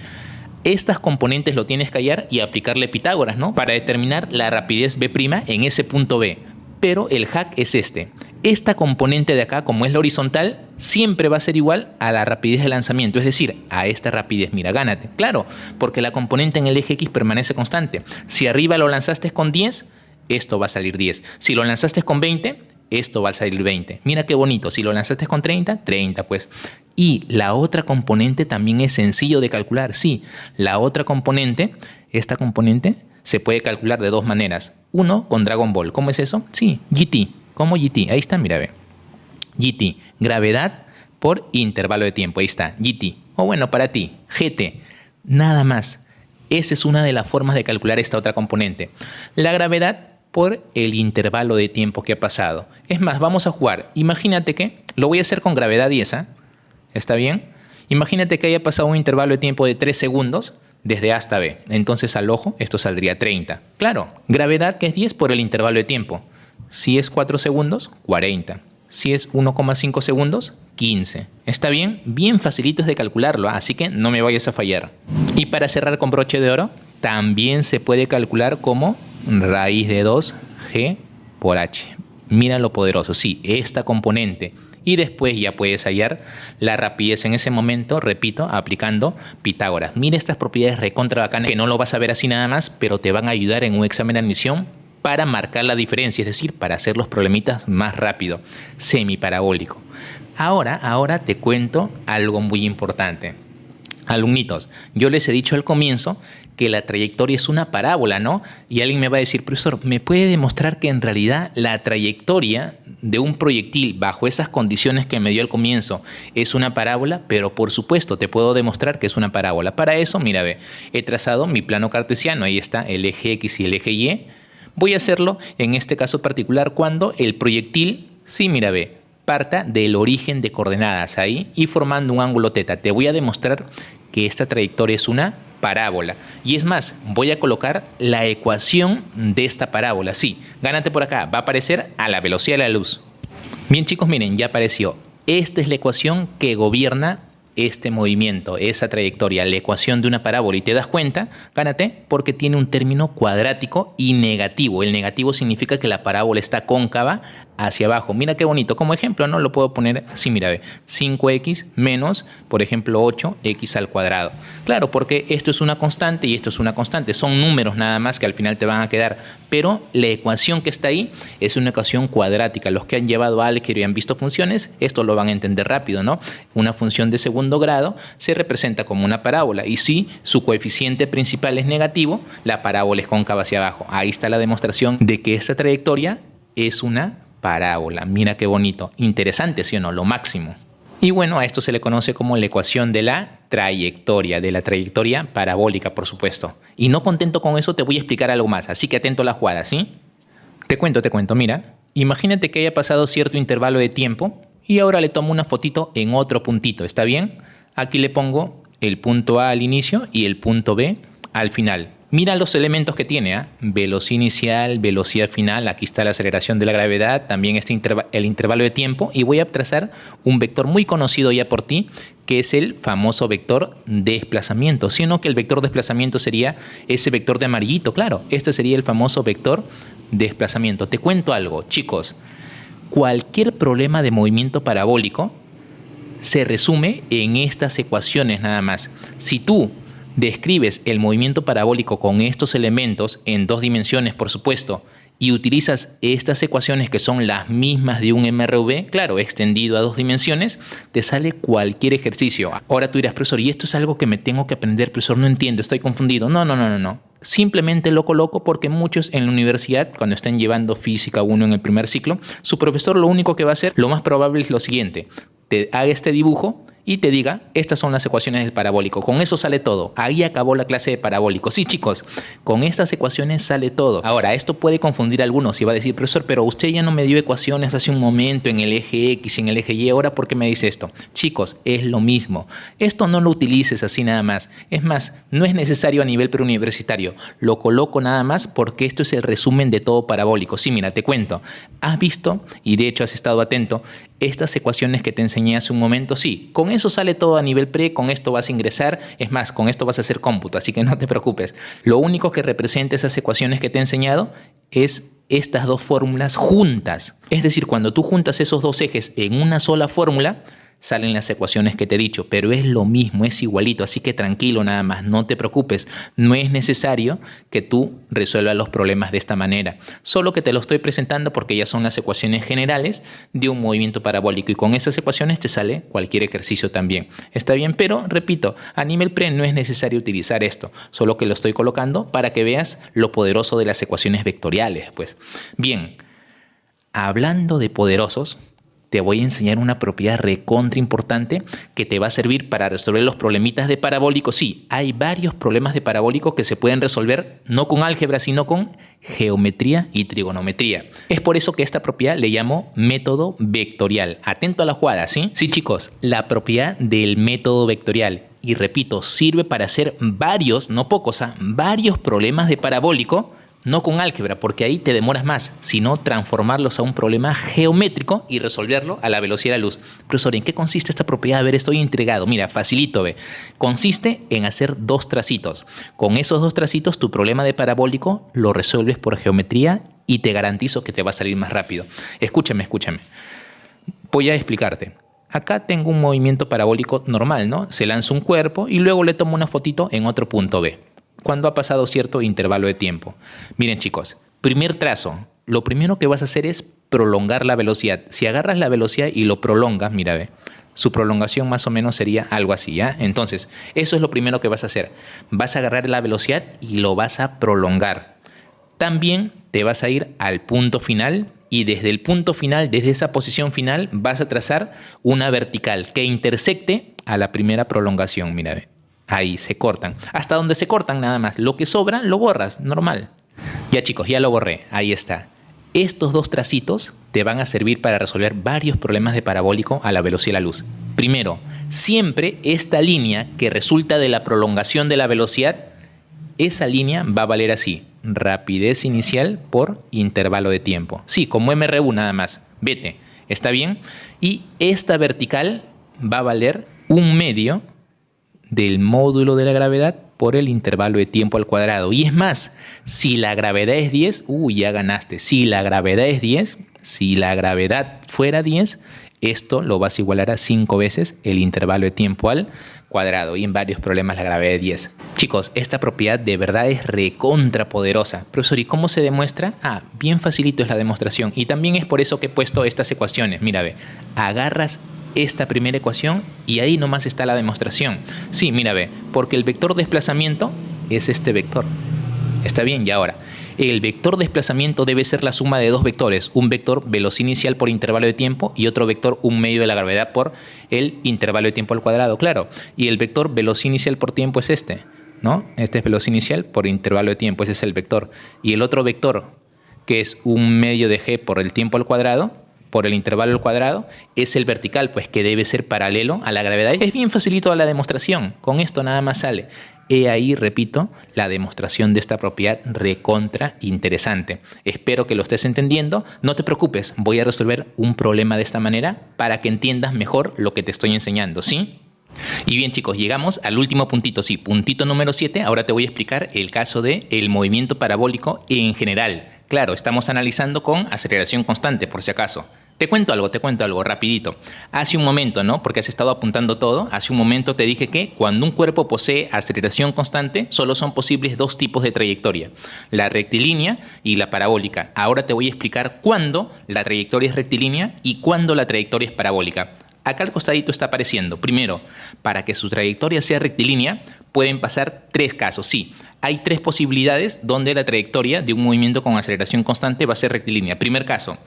Estas componentes lo tienes que hallar y aplicarle Pitágoras, ¿no? Para determinar la rapidez B' en ese punto B. Pero el hack es este. Esta componente de acá, como es la horizontal, siempre va a ser igual a la rapidez de lanzamiento, es decir, a esta rapidez. Mira, gánate. Claro, porque la componente en el eje X permanece constante. Si arriba lo lanzaste con 10, esto va a salir 10. Si lo lanzaste con 20, esto va a salir 20. Mira qué bonito. Si lo lanzaste con 30, 30 pues. Y la otra componente también es sencillo de calcular. Sí, la otra componente, esta componente, se puede calcular de dos maneras. Uno, con Dragon Ball. ¿Cómo es eso? Sí, GT. ¿Cómo GT? Ahí está, mira, ve. GT, gravedad por intervalo de tiempo. Ahí está, GT. O bueno, para ti, GT. Nada más. Esa es una de las formas de calcular esta otra componente. La gravedad por el intervalo de tiempo que ha pasado. Es más, vamos a jugar. Imagínate que, lo voy a hacer con gravedad 10, ¿eh? ¿Está bien? Imagínate que haya pasado un intervalo de tiempo de 3 segundos desde A hasta B. Entonces al ojo esto saldría 30. Claro, gravedad que es 10 por el intervalo de tiempo. Si es 4 segundos, 40. Si es 1,5 segundos, 15. ¿Está bien? Bien facilito es de calcularlo, así que no me vayas a fallar. Y para cerrar con broche de oro, también se puede calcular como raíz de 2G por H. Mira lo poderoso. Sí, esta componente. Y después ya puedes hallar la rapidez en ese momento, repito, aplicando Pitágoras. Mira estas propiedades recontra bacanas que no lo vas a ver así nada más, pero te van a ayudar en un examen de admisión para marcar la diferencia, es decir, para hacer los problemitas más rápido. Semiparabólico. Ahora te cuento algo muy importante. Alumnitos, yo les he dicho al comienzo que la trayectoria es una parábola, ¿no? Y alguien me va a decir, profesor, ¿me puede demostrar que en realidad la trayectoria de un proyectil bajo esas condiciones que me dio al comienzo es una parábola? Pero por supuesto, te puedo demostrar que es una parábola. Para eso, mira, ve, he trazado mi plano cartesiano, ahí está el eje X y el eje Y. Voy a hacerlo en este caso particular cuando el proyectil, sí, mira, ve, parta del origen de coordenadas ahí y formando un ángulo teta. Te voy a demostrar que esta trayectoria es una parábola. Y es más, voy a colocar la ecuación de esta parábola. Sí, gánate por acá, va a aparecer a la velocidad de la luz. Bien chicos, miren, ya apareció. Esta es la ecuación que gobierna este movimiento, esa trayectoria, la ecuación de una parábola. Y te das cuenta, gánate, porque tiene un término cuadrático y negativo. El negativo significa que la parábola está cóncava hacia abajo. Mira qué bonito. Como ejemplo, ¿no? Lo puedo poner así, mira, ve. 5x menos, por ejemplo, 8x al cuadrado. Claro, porque esto es una constante y esto es una constante. Son números nada más que al final te van a quedar. Pero la ecuación que está ahí es una ecuación cuadrática. Los que han llevado álgebra y han visto funciones, esto lo van a entender rápido, ¿no? Una función de segundo grado se representa como una parábola. Y si su coeficiente principal es negativo, la parábola es cóncava hacia abajo. Ahí está la demostración de que esta trayectoria es una parábola. Mira qué bonito. Interesante, ¿sí o no? Lo máximo. Y bueno, a esto se le conoce como la ecuación de la trayectoria parabólica, por supuesto. Y no contento con eso, te voy a explicar algo más. Así que atento a la jugada, ¿sí? Te cuento. Mira, imagínate que haya pasado cierto intervalo de tiempo y ahora le tomo una fotito en otro puntito. ¿Está bien? Aquí le pongo el punto A al inicio y el punto B al final. Mira los elementos que tiene, ¿eh? Velocidad inicial, velocidad final, aquí está la aceleración de la gravedad, también este el intervalo de tiempo, y voy a trazar un vector muy conocido ya por ti, que es el famoso vector desplazamiento, sino que el vector desplazamiento sería ese vector de amarillito, claro, este sería el famoso vector desplazamiento. Te cuento algo, chicos, cualquier problema de movimiento parabólico se resume en estas ecuaciones nada más. Si tú describes el movimiento parabólico con estos elementos en dos dimensiones, por supuesto, y utilizas estas ecuaciones que son las mismas de un MRV, claro, extendido a dos dimensiones, te sale cualquier ejercicio. Ahora tú dirás, profesor, ¿y esto es algo que me tengo que aprender? Profesor, no entiendo, estoy confundido. No. Simplemente lo coloco porque muchos en la universidad, cuando están llevando física 1 en el primer ciclo, su profesor lo único que va a hacer, lo más probable es lo siguiente: te haga este dibujo y te diga, estas son las ecuaciones del parabólico. Con eso sale todo. Ahí acabó la clase de parabólico. Sí, chicos, con estas ecuaciones sale todo. Ahora, esto puede confundir a algunos y va a decir, profesor, pero usted ya no me dio ecuaciones hace un momento en el eje X y en el eje Y. ¿Ahora por qué me dice esto? Chicos, es lo mismo. Esto no lo utilices así nada más. Es más, no es necesario a nivel preuniversitario. Lo coloco nada más porque esto es el resumen de todo parabólico. Sí, mira, te cuento. ¿Has visto, y de hecho has estado atento, estas ecuaciones que te enseñé hace un momento? Sí, con eso sale todo a nivel pre, con esto vas a ingresar, es más, con esto vas a hacer cómputo, así que no te preocupes. Lo único que representa esas ecuaciones que te he enseñado es estas dos fórmulas juntas. Es decir, cuando tú juntas esos dos ejes en una sola fórmula, salen las ecuaciones que te he dicho, pero es lo mismo, es igualito, así que tranquilo nada más, no te preocupes, no es necesario que tú resuelvas los problemas de esta manera, solo que te lo estoy presentando porque ya son las ecuaciones generales de un movimiento parabólico y con esas ecuaciones te sale cualquier ejercicio también, está bien, pero repito, a nivel pre no es necesario utilizar esto, solo que lo estoy colocando para que veas lo poderoso de las ecuaciones vectoriales, pues. Bien, hablando de poderosos, te voy a enseñar una propiedad recontra importante que te va a servir para resolver los problemitas de parabólico. Sí, hay varios problemas de parabólico que se pueden resolver no con álgebra, sino con geometría y trigonometría. Es por eso que esta propiedad le llamo método vectorial. Atento a la jugada, ¿sí? Sí, chicos, la propiedad del método vectorial. Y repito, sirve para hacer varios, no pocos, varios problemas de parabólico. No con álgebra, porque ahí te demoras más, sino transformarlos a un problema geométrico y resolverlo a la velocidad de la luz. Profesor, ¿en qué consiste esta propiedad? A ver, estoy intrigado. Mira, facilito, ve. Consiste en hacer dos tracitos. Con esos dos tracitos, tu problema de parabólico lo resuelves por geometría y te garantizo que te va a salir más rápido. Escúchame. Voy a explicarte. Acá tengo un movimiento parabólico normal, ¿no? Se lanza un cuerpo y luego le tomo una fotito en otro punto B, cuando ha pasado cierto intervalo de tiempo. Miren, chicos, primer trazo, lo primero que vas a hacer es prolongar la velocidad. Si agarras la velocidad y lo prolongas, mira, ve, su prolongación más o menos sería algo así, ¿ya? Entonces, eso es lo primero que vas a hacer. Vas a agarrar la velocidad y lo vas a prolongar. También te vas a ir al punto final y desde el punto final, desde esa posición final, vas a trazar una vertical que intersecte a la primera prolongación, mira, ve. Ahí se cortan. Hasta donde se cortan nada más. Lo que sobra lo borras, normal. Ya chicos, ya lo borré. Ahí está. Estos dos tracitos te van a servir para resolver varios problemas de parabólico a la velocidad de la luz. Primero, siempre esta línea que resulta de la prolongación de la velocidad, esa línea va a valer así: rapidez inicial por intervalo de tiempo. Sí, como MRU nada más. Vete, ¿está bien? Y esta vertical va a valer 1/2 del módulo de la gravedad por el intervalo de tiempo al cuadrado. Y es más, si la gravedad es 10, ya ganaste. Si la gravedad es 10, si la gravedad fuera 10, esto lo vas a igualar a 5 veces el intervalo de tiempo al cuadrado. Y en varios problemas la gravedad es 10. Chicos, esta propiedad de verdad es recontrapoderosa. Profesor, ¿y cómo se demuestra? Bien facilito es la demostración. Y también es por eso que he puesto estas ecuaciones. Mira, ve, agarras esta primera ecuación y ahí nomás está la demostración. Sí, mira, ve, porque el vector desplazamiento es este vector. ¿Está bien? Y ahora, el vector desplazamiento debe ser la suma de dos vectores. Un vector velocidad inicial por intervalo de tiempo y otro vector 1/2 de la gravedad por el intervalo de tiempo al cuadrado. Claro, y el vector velocidad inicial por tiempo es este, ¿no? Este es velocidad inicial por intervalo de tiempo, ese es el vector. Y el otro vector, que es 1/2 de g por el tiempo al cuadrado, por el intervalo al cuadrado, es el vertical, pues que debe ser paralelo a la gravedad. Es bien facilito la demostración, con esto nada más sale. He ahí, repito, la demostración de esta propiedad recontra interesante. Espero que lo estés entendiendo. No te preocupes, voy a resolver un problema de esta manera para que entiendas mejor lo que te estoy enseñando, ¿sí? Y bien, chicos, llegamos al último puntito, sí, puntito número 7. Ahora te voy a explicar el caso del movimiento parabólico en general. Claro, estamos analizando con aceleración constante, por si acaso. Te cuento algo rapidito. Hace un momento, ¿no? Porque has estado apuntando todo. Hace un momento te dije que cuando un cuerpo posee aceleración constante, solo son posibles dos tipos de trayectoria: la rectilínea y la parabólica. Ahora te voy a explicar cuándo la trayectoria es rectilínea y cuándo la trayectoria es parabólica. Acá al costadito está apareciendo. Primero, para que su trayectoria sea rectilínea, pueden pasar tres casos. Sí, hay tres posibilidades donde la trayectoria de un movimiento con aceleración constante va a ser rectilínea. Primer caso,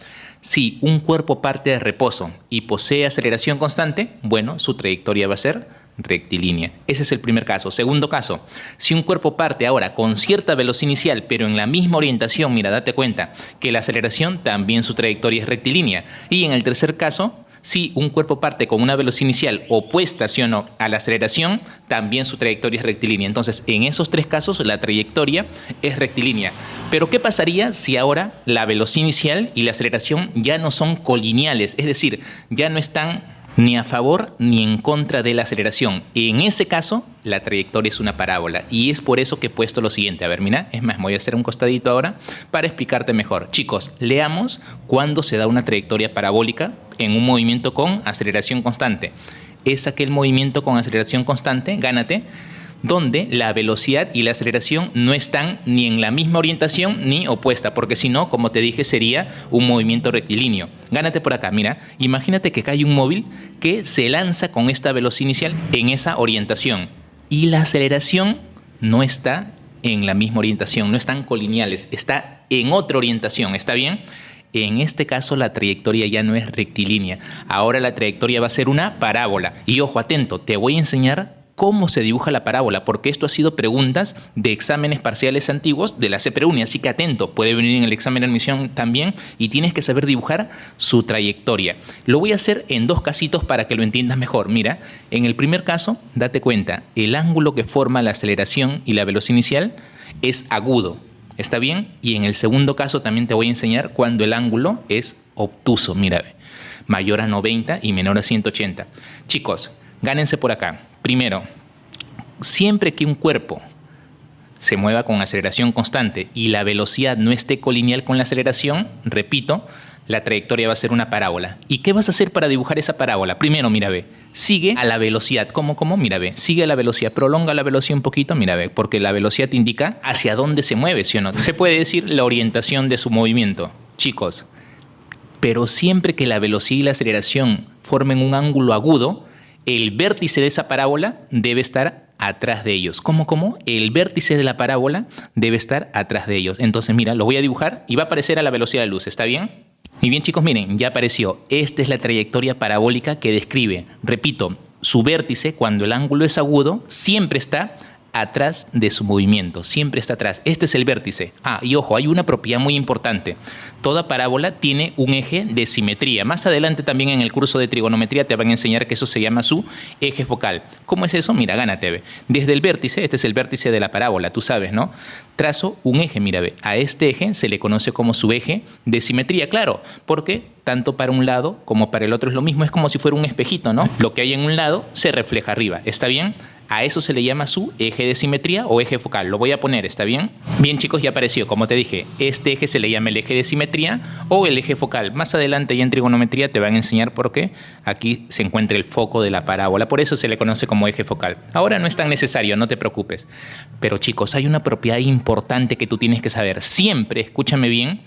si un cuerpo parte de reposo y posee aceleración constante, bueno, su trayectoria va a ser rectilínea. Ese es el primer caso. Segundo caso, si un cuerpo parte ahora con cierta velocidad inicial, pero en la misma orientación, mira, date cuenta que la aceleración también su trayectoria es rectilínea. Y en el tercer caso, si un cuerpo parte con una velocidad inicial opuesta, ¿sí o no?, a la aceleración, también su trayectoria es rectilínea. Entonces, en esos tres casos, la trayectoria es rectilínea. Pero, ¿qué pasaría si ahora la velocidad inicial y la aceleración ya no son colineales? Es decir, ya no están ni a favor ni en contra de la aceleración. En ese caso, la trayectoria es una parábola. Y es por eso que he puesto lo siguiente. A ver, mira, es más, me voy a hacer un costadito ahora para explicarte mejor. Chicos, leamos cuándo se da una trayectoria parabólica en un movimiento con aceleración constante. Es aquel movimiento con aceleración constante, gánate, donde la velocidad y la aceleración no están ni en la misma orientación ni opuesta, porque si no, como te dije, sería un movimiento rectilíneo. Gánate por acá, mira, imagínate que cae un móvil que se lanza con esta velocidad inicial en esa orientación y la aceleración no está en la misma orientación, no están colineales, está en otra orientación, ¿está bien? En este caso la trayectoria ya no es rectilínea, ahora la trayectoria va a ser una parábola. Y ojo, atento, te voy a enseñar cómo se dibuja la parábola, porque esto ha sido preguntas de exámenes parciales antiguos de la CPRUNI, así que atento, puede venir en el examen de admisión también y tienes que saber dibujar su trayectoria. Lo voy a hacer en dos casitos para que lo entiendas mejor. Mira, en el primer caso, date cuenta, el ángulo que forma la aceleración y la velocidad inicial es agudo, ¿está bien? Y en el segundo caso también te voy a enseñar cuando el ángulo es obtuso, mira, mayor a 90 y menor a 180. Chicos, gánense por acá. Primero, siempre que un cuerpo se mueva con aceleración constante y la velocidad no esté colineal con la aceleración, repito, la trayectoria va a ser una parábola. ¿Y qué vas a hacer para dibujar esa parábola? Primero, mira, ve, sigue a la velocidad. ¿Cómo? Mira, ve, sigue a la velocidad, prolonga la velocidad un poquito, mira, ve, porque la velocidad te indica hacia dónde se mueve, ¿sí o no? Se puede decir la orientación de su movimiento, chicos. Pero siempre que la velocidad y la aceleración formen un ángulo agudo, el vértice de esa parábola debe estar atrás de ellos. ¿Cómo? El vértice de la parábola debe estar atrás de ellos. Entonces, mira, lo voy a dibujar y va a aparecer a la velocidad de luz. ¿Está bien? Y bien, chicos, miren, ya apareció. Esta es la trayectoria parabólica que describe, repito, su vértice, cuando el ángulo es agudo, siempre está atrás de su movimiento, siempre está atrás. Este es el vértice. Y ojo, hay una propiedad muy importante. Toda parábola tiene un eje de simetría. Más adelante también en el curso de trigonometría te van a enseñar que eso se llama su eje focal. ¿Cómo es eso? Mira, gánate, ve. Desde el vértice, este es el vértice de la parábola, tú sabes, ¿no? Trazo un eje, mira, ve. A este eje se le conoce como su eje de simetría, claro, porque tanto para un lado como para el otro es lo mismo, es como si fuera un espejito, ¿no? Lo que hay en un lado se refleja arriba, ¿está bien? A eso se le llama su eje de simetría o eje focal. Lo voy a poner, ¿está bien? Bien, chicos, ya apareció. Como te dije, este eje se le llama el eje de simetría o el eje focal. Más adelante ya en trigonometría te van a enseñar por qué aquí se encuentra el foco de la parábola. Por eso se le conoce como eje focal. Ahora no es tan necesario, no te preocupes. Pero, chicos, hay una propiedad importante que tú tienes que saber. Siempre, escúchame bien,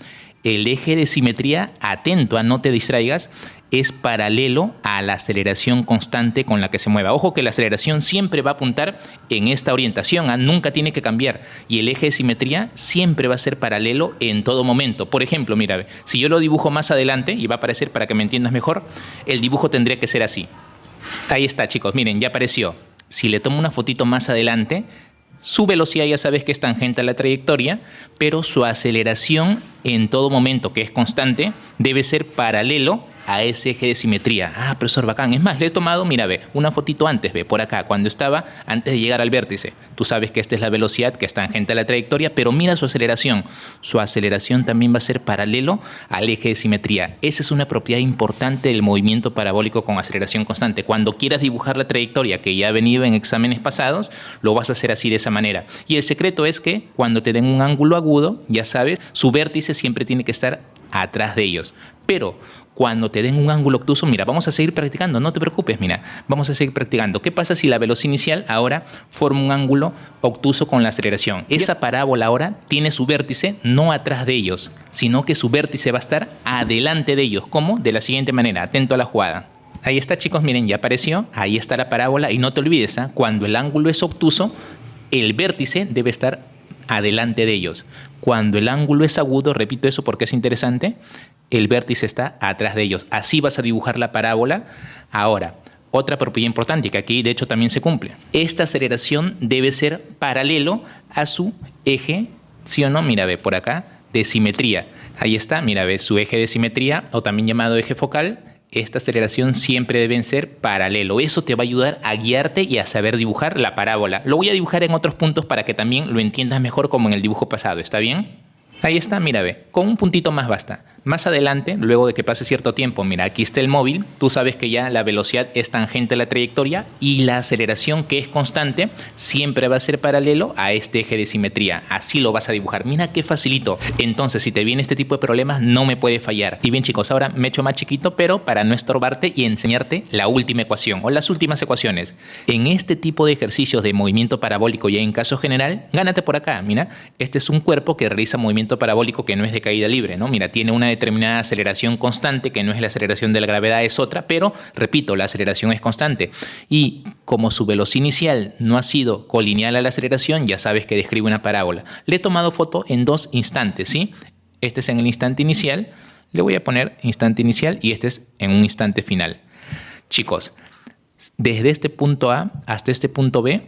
el eje de simetría, atento, no te distraigas, es paralelo a la aceleración constante con la que se mueva. Ojo que la aceleración siempre va a apuntar en esta orientación, nunca tiene que cambiar. Y el eje de simetría siempre va a ser paralelo en todo momento. Por ejemplo, mira, si yo lo dibujo más adelante, y va a aparecer para que me entiendas mejor, el dibujo tendría que ser así. Ahí está, chicos, miren, ya apareció. Si le tomo una fotito más adelante, su velocidad ya sabes que es tangente a la trayectoria, pero su aceleración en todo momento, que es constante, debe ser paralelo a ese eje de simetría. Profesor, bacán. Es más, le he tomado, mira, ve, una fotito antes, ve, por acá, cuando estaba antes de llegar al vértice. Tú sabes que esta es la velocidad que es tangente a la trayectoria, pero mira su aceleración. Su aceleración también va a ser paralelo al eje de simetría. Esa es una propiedad importante del movimiento parabólico con aceleración constante. Cuando quieras dibujar la trayectoria que ya ha venido en exámenes pasados, lo vas a hacer así de esa manera. Y el secreto es que cuando te den un ángulo agudo, ya sabes, su vértice siempre tiene que estar atrás de ellos. Pero cuando te den un ángulo obtuso, mira, vamos a seguir practicando, no te preocupes, mira, vamos a seguir practicando. ¿Qué pasa si la velocidad inicial ahora forma un ángulo obtuso con la aceleración? Esa parábola ahora tiene su vértice no atrás de ellos, sino que su vértice va a estar adelante de ellos. ¿Cómo? De la siguiente manera, atento a la jugada. Ahí está, chicos, miren, ya apareció, ahí está la parábola y no te olvides, cuando el ángulo es obtuso, el vértice debe estar adelante de ellos. Cuando el ángulo es agudo, repito eso porque es interesante, el vértice está atrás de ellos. Así vas a dibujar la parábola. Ahora, otra propiedad importante que aquí de hecho también se cumple. Esta aceleración debe ser paralelo a su eje, ¿sí o no? Mira, ve por acá, de simetría. Ahí está, mira, ve su eje de simetría o también llamado eje focal. Esta aceleración siempre deben ser paralelo. Eso te va a ayudar a guiarte y a saber dibujar la parábola. Lo voy a dibujar en otros puntos para que también lo entiendas mejor como en el dibujo pasado. ¿Está bien? Ahí está, mira, ve. Con un puntito más basta. Más adelante, luego de que pase cierto tiempo, mira, aquí está el móvil, tú sabes que ya la velocidad es tangente a la trayectoria y la aceleración, que es constante, siempre va a ser paralelo a este eje de simetría. Así lo vas a dibujar. Mira qué facilito. Entonces, si te viene este tipo de problemas, no me puede fallar. Y bien, chicos, ahora me he hecho más chiquito, pero para no estorbarte y enseñarte la última ecuación o las últimas ecuaciones. En este tipo de ejercicios de movimiento parabólico, ya en caso general, gánate por acá. Mira, este es un cuerpo que realiza movimiento parabólico que no es de caída libre, ¿no? Mira, tiene una determinada aceleración constante, que no es la aceleración de la gravedad, es otra, pero repito, la aceleración es constante. Y como su velocidad inicial no ha sido colineal a la aceleración, ya sabes que describe una parábola. Le he tomado foto en dos instantes, ¿sí? Este es en el instante inicial, le voy a poner instante inicial y este es en un instante final. Chicos, desde este punto A hasta este punto B,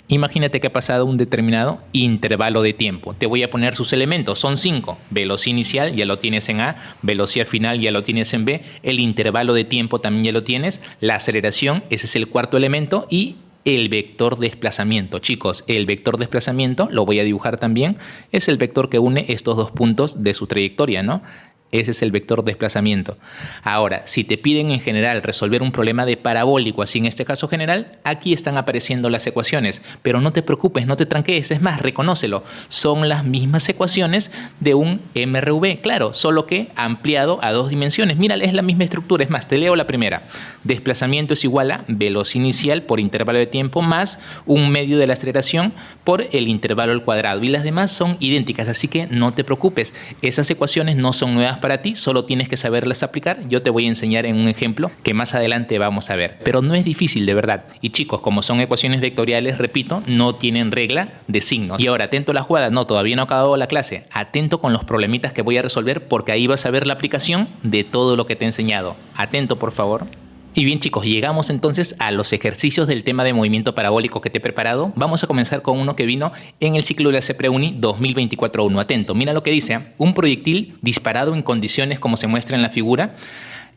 imagínate que ha pasado un determinado intervalo de tiempo. Te voy a poner sus elementos. Son 5. Velocidad inicial ya lo tienes en A. Velocidad final ya lo tienes en B. El intervalo de tiempo también ya lo tienes. La aceleración, ese es el cuarto elemento. Y el vector desplazamiento. Chicos, el vector desplazamiento, lo voy a dibujar también, es el vector que une estos dos puntos de su trayectoria, ¿no? Ese es el vector desplazamiento. Ahora, si te piden en general resolver un problema de parabólico, así en este caso general, aquí están apareciendo las ecuaciones. Pero no te preocupes, no te tranquees, es más, reconócelo. Son las mismas ecuaciones de un MRV, claro, solo que ampliado a dos dimensiones. Mira, es la misma estructura, es más, te leo la primera. Desplazamiento es igual a velocidad inicial por intervalo de tiempo más un medio de la aceleración por el intervalo al cuadrado. Y las demás son idénticas, así que no te preocupes. Esas ecuaciones no son nuevas para ti, solo tienes que saberlas aplicar. Yo te voy a enseñar en un ejemplo que más adelante vamos a ver, pero no es difícil de verdad. Y chicos, como son ecuaciones vectoriales, repito, no tienen regla de signos. Y ahora, atento a la jugada, no, todavía no ha acabado la clase, atento con los problemitas que voy a resolver porque ahí vas a ver la aplicación de todo lo que te he enseñado. Atento, por favor. Y bien chicos, llegamos entonces a los ejercicios del tema de movimiento parabólico que te he preparado. Vamos a comenzar con uno que vino en el ciclo de la CEPREUNI 2024-1. Atento, mira lo que dice. Un proyectil disparado en condiciones como se muestra en la figura.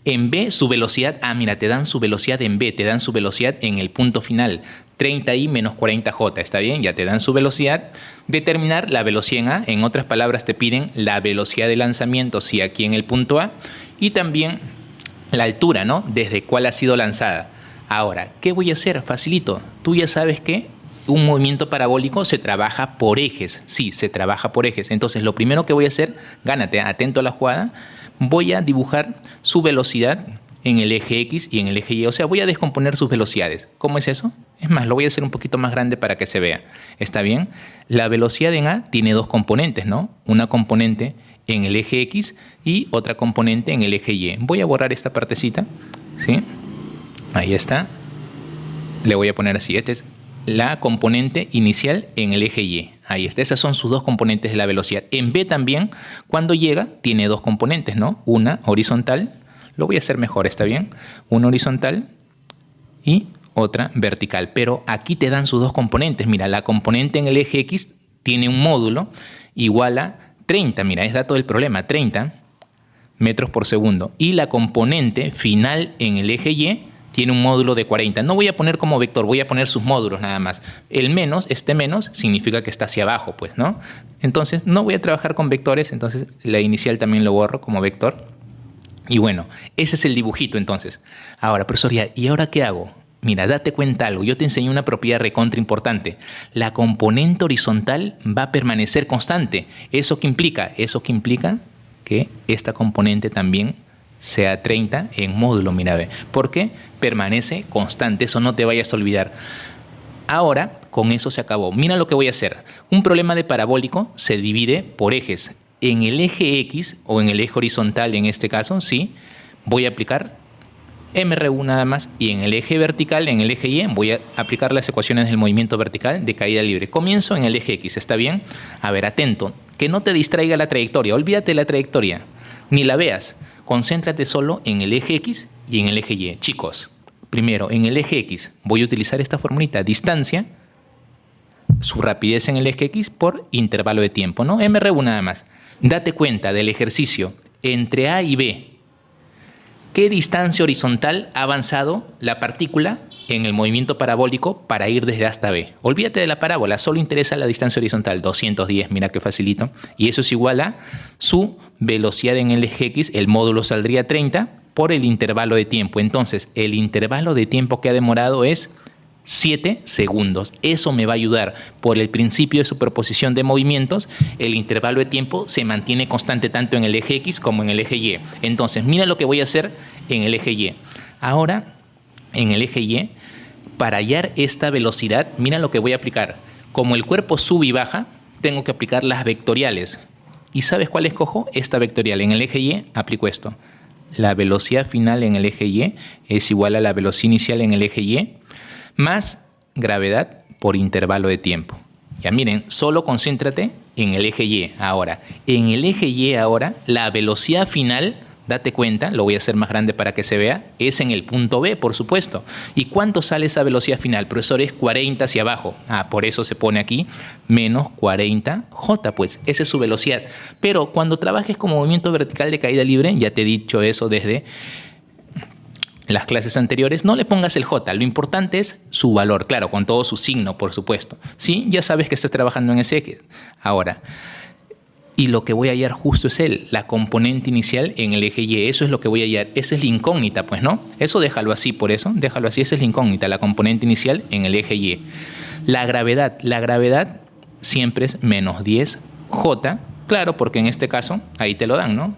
En B, su velocidad, mira, te dan su velocidad en B, te dan su velocidad en el punto final. 30i menos 40j, ¿está bien? Ya te dan su velocidad. Determinar la velocidad en A, en otras palabras te piden la velocidad de lanzamiento, si aquí en el punto A, y también la altura, ¿no? Desde cuál ha sido lanzada. Ahora, ¿qué voy a hacer? Facilito. Tú ya sabes que un movimiento parabólico se trabaja por ejes. Sí, se trabaja por ejes. Entonces, lo primero que voy a hacer, gánate, atento a la jugada, voy a dibujar su velocidad en el eje X y en el eje Y. O sea, voy a descomponer sus velocidades. ¿Cómo es eso? Es más, lo voy a hacer un poquito más grande para que se vea. ¿Está bien? La velocidad en A tiene dos componentes, ¿no? Una componente en el eje X y otra componente en el eje Y. Voy a borrar esta partecita, ¿sí? Ahí está. Le voy a poner así. Esta es la componente inicial en el eje Y. Ahí está. Esas son sus dos componentes de la velocidad. En B también, cuando llega, tiene dos componentes, ¿no? Una horizontal. Lo voy a hacer mejor, ¿está bien? Una horizontal y otra vertical. Pero aquí te dan sus dos componentes. Mira, la componente en el eje X tiene un módulo igual a 30, mira, es dato del problema, 30 metros por segundo. Y la componente final en el eje Y tiene un módulo de 40. No voy a poner como vector, voy a poner sus módulos nada más. El menos, este menos, significa que está hacia abajo, pues, ¿no? Entonces, no voy a trabajar con vectores, entonces la inicial también lo borro como vector. Y bueno, ese es el dibujito entonces. Ahora, profesor, ¿y ahora qué hago? Mira, date cuenta algo, yo te enseñé una propiedad recontra importante. La componente horizontal va a permanecer constante. ¿Eso qué implica? Eso que implica que esta componente también sea 30 en módulo, mira, ve. ¿Por qué? Permanece constante, eso no te vayas a olvidar. Ahora, con eso se acabó. Mira lo que voy a hacer. Un problema de parabólico se divide por ejes. En el eje X o en el eje horizontal, en este caso, sí, voy a aplicar MRU nada más, y en el eje vertical, en el eje Y, voy a aplicar las ecuaciones del movimiento vertical de caída libre. Comienzo en el eje X, ¿está bien? A ver, atento, que no te distraiga la trayectoria, olvídate de la trayectoria, ni la veas, concéntrate solo en el eje X y en el eje Y. Chicos, primero, en el eje X voy a utilizar esta formulita, distancia, su rapidez en el eje X por intervalo de tiempo, ¿no? MRU nada más. Date cuenta del ejercicio entre A y B. ¿Qué distancia horizontal ha avanzado la partícula en el movimiento parabólico para ir desde A hasta B? Olvídate de la parábola, solo interesa la distancia horizontal, 210, mira qué facilito. Y eso es igual a su velocidad en el eje X, el módulo saldría 30 por el intervalo de tiempo. Entonces, el intervalo de tiempo que ha demorado es 7 segundos. Eso me va a ayudar. Por el principio de superposición de movimientos, el intervalo de tiempo se mantiene constante tanto en el eje X como en el eje Y. Entonces, mira lo que voy a hacer en el eje Y. Ahora, en el eje Y, para hallar esta velocidad, mira lo que voy a aplicar. Como el cuerpo sube y baja, tengo que aplicar las vectoriales. ¿Y sabes cuál escojo? Esta vectorial. En el eje Y aplico esto. La velocidad final en el eje Y es igual a la velocidad inicial en el eje Y más gravedad por intervalo de tiempo. Ya miren, solo concéntrate en el eje Y ahora. En el eje Y ahora, la velocidad final, date cuenta, lo voy a hacer más grande para que se vea, es en el punto B, por supuesto. ¿Y cuánto sale esa velocidad final? Profesor, es 40 hacia abajo. Por eso se pone aquí menos 40J, pues esa es su velocidad. Pero cuando trabajes con movimiento vertical de caída libre, ya te he dicho eso desde las clases anteriores, no le pongas el J, lo importante es su valor, claro, con todo su signo, por supuesto. ¿Sí? Ya sabes que estás trabajando en ese eje. Ahora, y lo que voy a hallar justo es la componente inicial en el eje Y, eso es lo que voy a hallar, esa es la incógnita, pues, ¿no? Eso déjalo así, por eso, déjalo así, esa es la incógnita, la componente inicial en el eje Y. La gravedad siempre es menos 10J. Claro, porque en este caso, ahí te lo dan, ¿no?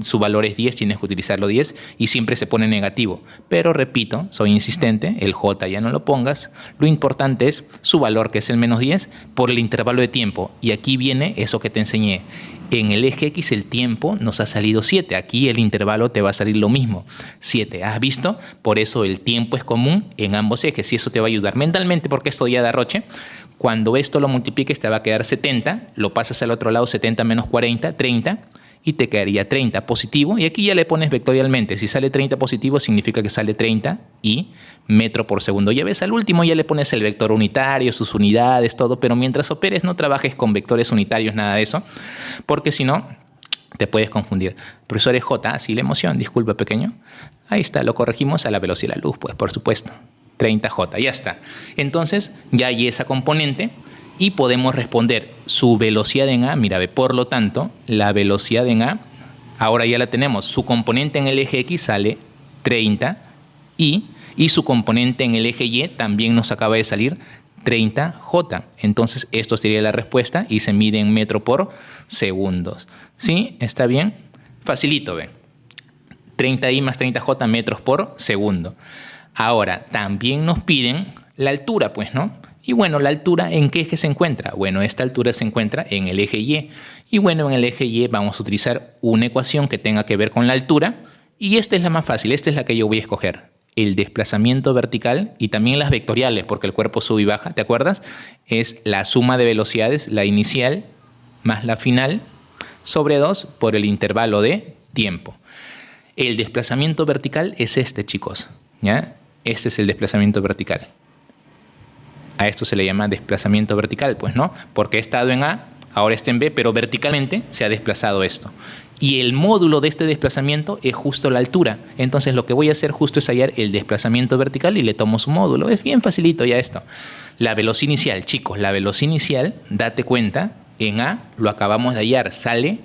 Su valor es 10, tienes que utilizarlo 10 y siempre se pone negativo. Pero repito, soy insistente, el J ya no lo pongas. Lo importante es su valor, que es el menos 10, por el intervalo de tiempo. Y aquí viene eso que te enseñé. En el eje X el tiempo nos ha salido 7. Aquí el intervalo te va a salir lo mismo, 7. ¿Has visto? Por eso el tiempo es común en ambos ejes y eso te va a ayudar mentalmente porque esto ya da roche. Cuando esto lo multipliques te va a quedar 70, lo pasas al otro lado, 70 menos 40, 30, y te quedaría 30 positivo. Y aquí ya le pones vectorialmente. Si sale 30 positivo, significa que sale 30 y metro por segundo. Ya ves, al último ya le pones el vector unitario, sus unidades, todo. Pero mientras operes no trabajes con vectores unitarios, nada de eso. Porque si no, te puedes confundir. Profesor, es J, así la emoción, disculpa pequeño. Ahí está, lo corregimos a la velocidad de la luz, pues por supuesto. 30J, ya está. Entonces ya hay esa componente y podemos responder su velocidad en A. Mira, por lo tanto, la velocidad en A, ahora ya la tenemos. Su componente en el eje X sale 30 y su componente en el eje Y también nos acaba de salir 30J. Entonces, esto sería la respuesta y se mide en metro por segundos. ¿Sí? ¿Está bien? Facilito, ¿ve? 30I más 30J metros por segundo. Ahora, también nos piden la altura, pues, ¿no? Y bueno, ¿la altura en qué eje se encuentra? Bueno, esta altura se encuentra en el eje Y. Y bueno, en el eje Y vamos a utilizar una ecuación que tenga que ver con la altura. Y esta es la más fácil, esta es la que yo voy a escoger. El desplazamiento vertical y también las vectoriales, porque el cuerpo sube y baja, ¿te acuerdas? Es la suma de velocidades, la inicial más la final, sobre 2 por el intervalo de tiempo. El desplazamiento vertical es este, chicos, ¿ya? Este es el desplazamiento vertical. A esto se le llama desplazamiento vertical, pues, ¿no? Porque he estado en A, ahora está en B, pero verticalmente se ha desplazado esto. Y el módulo de este desplazamiento es justo la altura. Entonces lo que voy a hacer justo es hallar el desplazamiento vertical y le tomo su módulo. Es bien facilito ya esto. La velocidad inicial, chicos, la velocidad inicial, date cuenta, en A lo acabamos de hallar, sale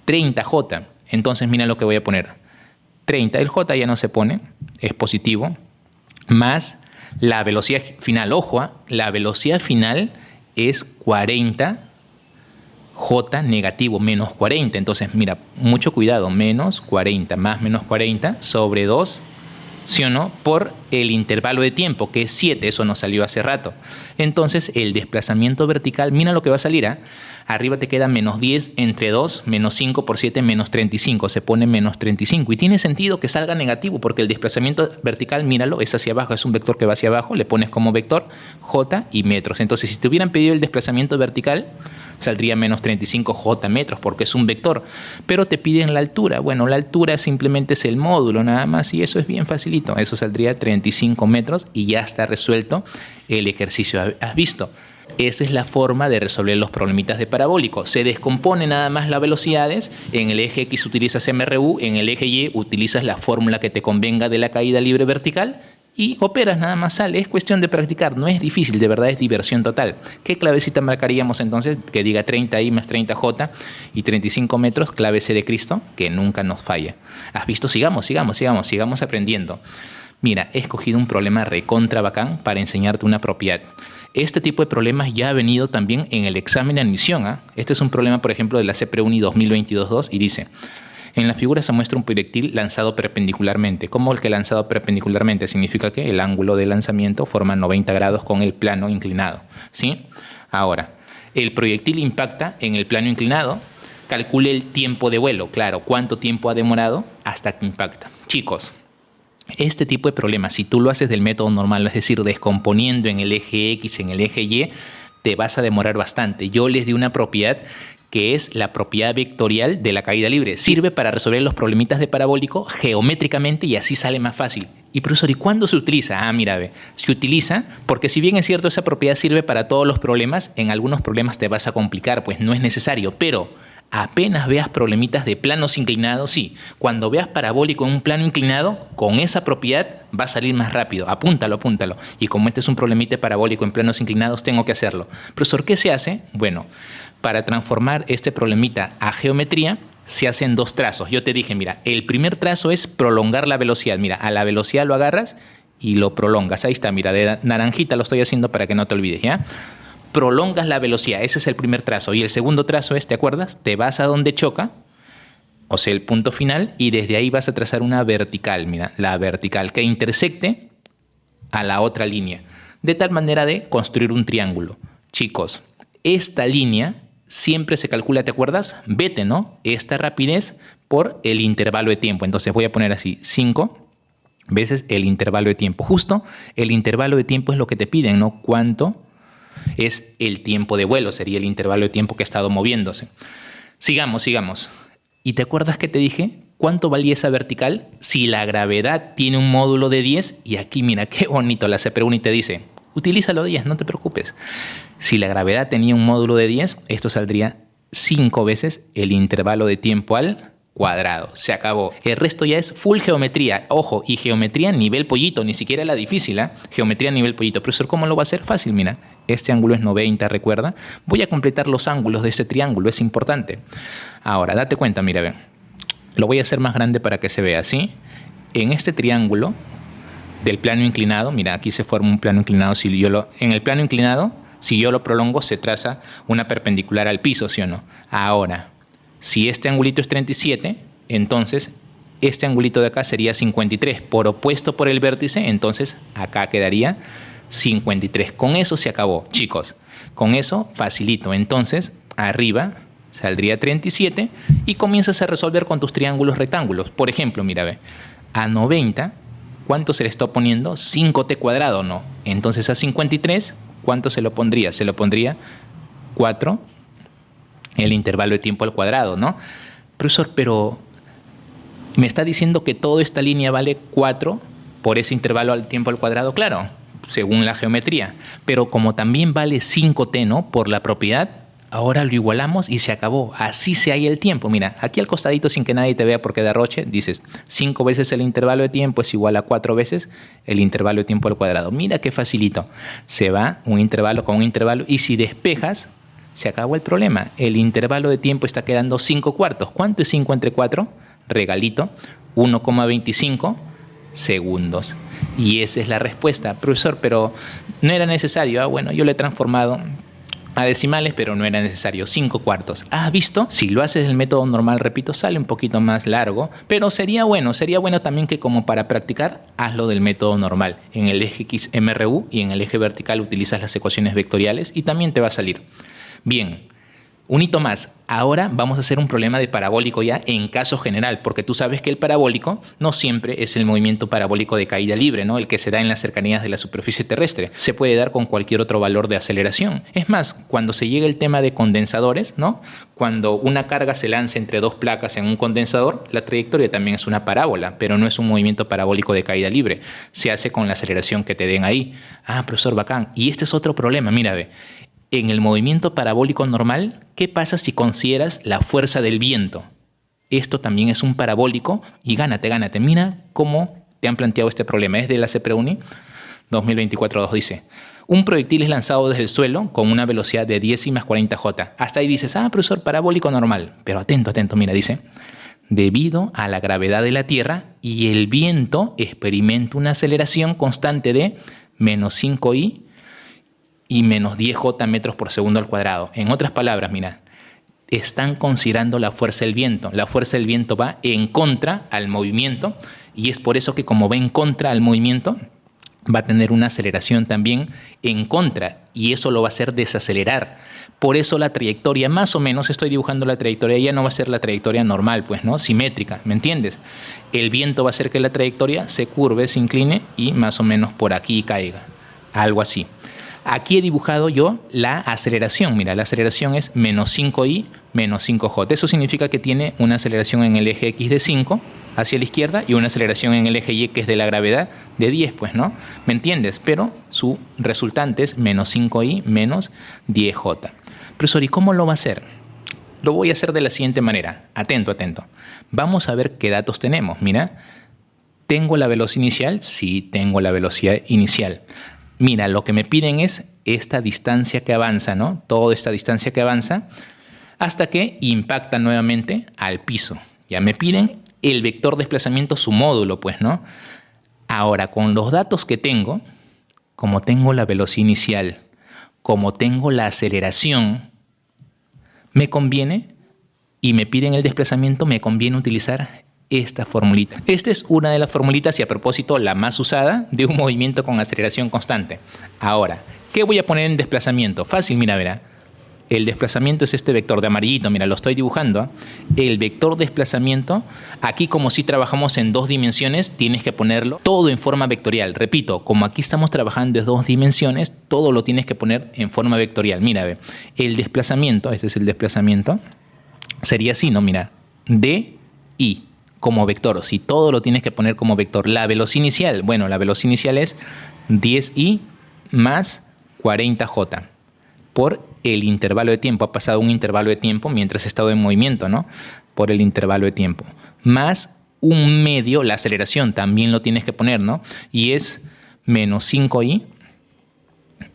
30J. Entonces mira lo que voy a poner. 30, el J ya no se pone, es positivo, más la velocidad final. Ojo, la velocidad final es 40 J negativo, menos 40. Entonces, mira, mucho cuidado, menos 40 más menos 40 sobre 2, ¿sí o no? Por el intervalo de tiempo, que es 7, eso nos salió hace rato. Entonces, el desplazamiento vertical, mira lo que va a salir, ¿eh? Arriba te queda menos 10 entre 2, menos 5 por 7, menos 35. Se pone menos 35. Y tiene sentido que salga negativo porque el desplazamiento vertical, míralo, es hacia abajo, es un vector que va hacia abajo. Le pones como vector J y metros. Entonces, si te hubieran pedido el desplazamiento vertical, saldría menos 35J metros porque es un vector. Pero te piden la altura. Bueno, la altura simplemente es el módulo nada más y eso es bien facilito. Eso saldría 35 metros y ya está resuelto el ejercicio. ¿Has visto? Esa es la forma de resolver los problemitas de parabólico. Se descompone nada más las velocidades. En el eje X utilizas MRU, en el eje Y utilizas la fórmula que te convenga de la caída libre vertical y operas, nada más sale. Es cuestión de practicar, no es difícil, de verdad es diversión total. ¿Qué clavecita marcaríamos entonces? Que diga 30I más 30J y 35 metros, clave C de Cristo, que nunca nos falla. ¿Has visto? Sigamos aprendiendo. Mira, he escogido un problema recontra bacán para enseñarte una propiedad. Este tipo de problemas ya ha venido también en el examen de admisión, ¿eh? Este es un problema, por ejemplo, de la CPRUNI 2022-2 y dice: en la figura se muestra un proyectil lanzado perpendicularmente. ¿Cómo el que lanzado perpendicularmente? Significa que el ángulo de lanzamiento forma 90 grados con el plano inclinado, ¿sí? Ahora, el proyectil impacta en el plano inclinado. Calcule el tiempo de vuelo. Claro, ¿cuánto tiempo ha demorado hasta que impacta? Chicos, este tipo de problemas, si tú lo haces del método normal, es decir, descomponiendo en el eje X, en el eje Y, te vas a demorar bastante. Yo les di una propiedad que es la propiedad vectorial de la caída libre. Sirve para resolver los problemitas de parabólico geométricamente y así sale más fácil. Y profesor, ¿y cuándo se utiliza? Ah, mira, ve, se utiliza porque si bien es cierto esa propiedad sirve para todos los problemas, en algunos problemas te vas a complicar, pues no es necesario, pero apenas veas problemitas de planos inclinados, sí. Cuando veas parabólico en un plano inclinado, con esa propiedad va a salir más rápido. Apúntalo. Y como este es un problemita parabólico en planos inclinados, tengo que hacerlo. Profesor, ¿qué se hace? Bueno, para transformar este problemita a geometría, se hacen dos trazos. Yo te dije, mira, el primer trazo es prolongar la velocidad. Mira, a la velocidad lo agarras y lo prolongas. Ahí está, mira, de naranjita lo estoy haciendo para que no te olvides, ¿ya? Prolongas la velocidad, ese es el primer trazo. Y el segundo trazo es, ¿te acuerdas? Te vas a donde choca, o sea, el punto final, y desde ahí vas a trazar una vertical, mira, la vertical, que intersecte a la otra línea, de tal manera de construir un triángulo. Chicos, esta línea siempre se calcula, ¿te acuerdas? Vete, ¿no? Esta rapidez por el intervalo de tiempo. Entonces voy a poner así, 5 veces el intervalo de tiempo. Justo el intervalo de tiempo es lo que te piden, ¿no? ¿Cuánto es el tiempo de vuelo? Sería el intervalo de tiempo que ha estado moviéndose. Sigamos. ¿Y te acuerdas que te dije cuánto valía esa vertical? Si la gravedad tiene un módulo de 10, y aquí mira qué bonito, la CPRUNI te dice, utilízalo 10, no te preocupes. Si la gravedad tenía un módulo de 10, esto saldría 5 veces el intervalo de tiempo al cuadrado. Se acabó. El resto ya es full geometría. Ojo, y geometría nivel pollito, ni siquiera la difícil, ¿eh? Geometría nivel pollito. Profesor, ¿cómo lo va a hacer? Fácil, mira. Este ángulo es 90, recuerda. Voy a completar los ángulos de este triángulo, es importante. Ahora, date cuenta, mira, ve. Lo voy a hacer más grande para que se vea, ¿sí? En este triángulo del plano inclinado, mira, aquí se forma un plano inclinado. En el plano inclinado, si yo lo prolongo, se traza una perpendicular al piso, ¿sí o no? Ahora, si este angulito es 37, entonces este angulito de acá sería 53. Por opuesto por el vértice, entonces acá quedaría 53. Con eso se acabó, chicos. Con eso facilito. Entonces, arriba saldría 37 y comienzas a resolver con tus triángulos rectángulos. Por ejemplo, mira, ve, a 90, ¿cuánto se le está poniendo? 5t cuadrado, ¿no? Entonces a 53, ¿cuánto se lo pondría? Se lo pondría 4 el intervalo de tiempo al cuadrado, ¿no? Profesor, pero me está diciendo que toda esta línea vale 4 por ese intervalo al tiempo al cuadrado. Claro, según la geometría. Pero como también vale 5t, ¿no? Por la propiedad, ahora lo igualamos y se acabó. Así se halla el tiempo. Mira, aquí al costadito, sin que nadie te vea porque derroche, dices 5 veces el intervalo de tiempo es igual a 4 veces el intervalo de tiempo al cuadrado. Mira qué facilito. Se va un intervalo con un intervalo y si despejas, se acabó el problema. El intervalo de tiempo está quedando 5 cuartos. ¿Cuánto es 5 entre 4? Regalito, 1,25 segundos. Y esa es la respuesta. Profesor, pero no era necesario. Bueno, yo lo he transformado a decimales, pero no era necesario. 5 cuartos. ¿Has visto? Si lo haces del método normal, repito, sale un poquito más largo, pero sería bueno también que como para practicar, hazlo del método normal. En el eje X MRU y en el eje vertical utilizas las ecuaciones vectoriales y también te va a salir. Bien, un hito más. Ahora vamos a hacer un problema de parabólico ya en caso general, porque tú sabes que el parabólico no siempre es el movimiento parabólico de caída libre, ¿no? El que se da en las cercanías de la superficie terrestre. Se puede dar con cualquier otro valor de aceleración. Es más, cuando se llega el tema de condensadores, ¿no? Cuando una carga se lanza entre dos placas en un condensador, la trayectoria también es una parábola, pero no es un movimiento parabólico de caída libre. Se hace con la aceleración que te den ahí. Ah, profesor, bacán. Y este es otro problema, mira, ve. En el movimiento parabólico normal, ¿qué pasa si consideras la fuerza del viento? Esto también es un parabólico y gánate. Mira cómo te han planteado este problema. Es de la CPRUNI 2024-2. Dice, un proyectil es lanzado desde el suelo con una velocidad de 10 más 40 J. Hasta ahí dices, profesor, parabólico normal. Pero atento, mira, dice, debido a la gravedad de la Tierra y el viento experimenta una aceleración constante de menos 5i y menos 10 J metros por segundo al cuadrado. En otras palabras, mira, están considerando la fuerza del viento. La fuerza del viento va en contra al movimiento y es por eso que como va en contra al movimiento, va a tener una aceleración también en contra y eso lo va a hacer desacelerar. Por eso la trayectoria, más o menos, estoy dibujando la trayectoria, ya no va a ser la trayectoria normal, pues, ¿no? Simétrica, ¿me entiendes? El viento va a hacer que la trayectoria se curve, se incline y más o menos por aquí caiga. Algo así. Aquí he dibujado yo la aceleración. Mira, la aceleración es menos 5i menos 5j. Eso significa que tiene una aceleración en el eje X de 5 hacia la izquierda y una aceleración en el eje Y, que es de la gravedad, de 10, pues, ¿no? ¿Me entiendes? Pero su resultante es menos 5i menos 10j. Profesor, ¿y cómo lo va a hacer? Lo voy a hacer de la siguiente manera. Atento. Vamos a ver qué datos tenemos. Mira, ¿tengo la velocidad inicial? Sí, tengo la velocidad inicial. Mira, lo que me piden es esta distancia que avanza, ¿no? Toda esta distancia que avanza hasta que impacta nuevamente al piso. Ya me piden el vector desplazamiento, su módulo, pues, ¿no? Ahora, con los datos que tengo, como tengo la velocidad inicial, como tengo la aceleración, me conviene, y me piden el desplazamiento, me conviene utilizar esta formulita. Esta es una de las formulitas y a propósito la más usada de un movimiento con aceleración constante. Ahora, ¿qué voy a poner en desplazamiento? Fácil, mira, verá. El desplazamiento es este vector de amarillito, mira, lo estoy dibujando. El vector desplazamiento, aquí como si trabajamos en 2 dimensiones, tienes que ponerlo todo en forma vectorial. Repito, como aquí estamos trabajando en 2 dimensiones, todo lo tienes que poner en forma vectorial. Mira, ve, el desplazamiento, este es el desplazamiento, sería así, ¿no? Mira, D, I, como vector. Si todo lo tienes que poner como vector. La velocidad inicial, bueno, la velocidad inicial es 10I más 40J por el intervalo de tiempo. Ha pasado un intervalo de tiempo mientras he estado en movimiento, ¿no? Por el intervalo de tiempo. Más un medio, la aceleración también lo tienes que poner, ¿no? Y es menos 5I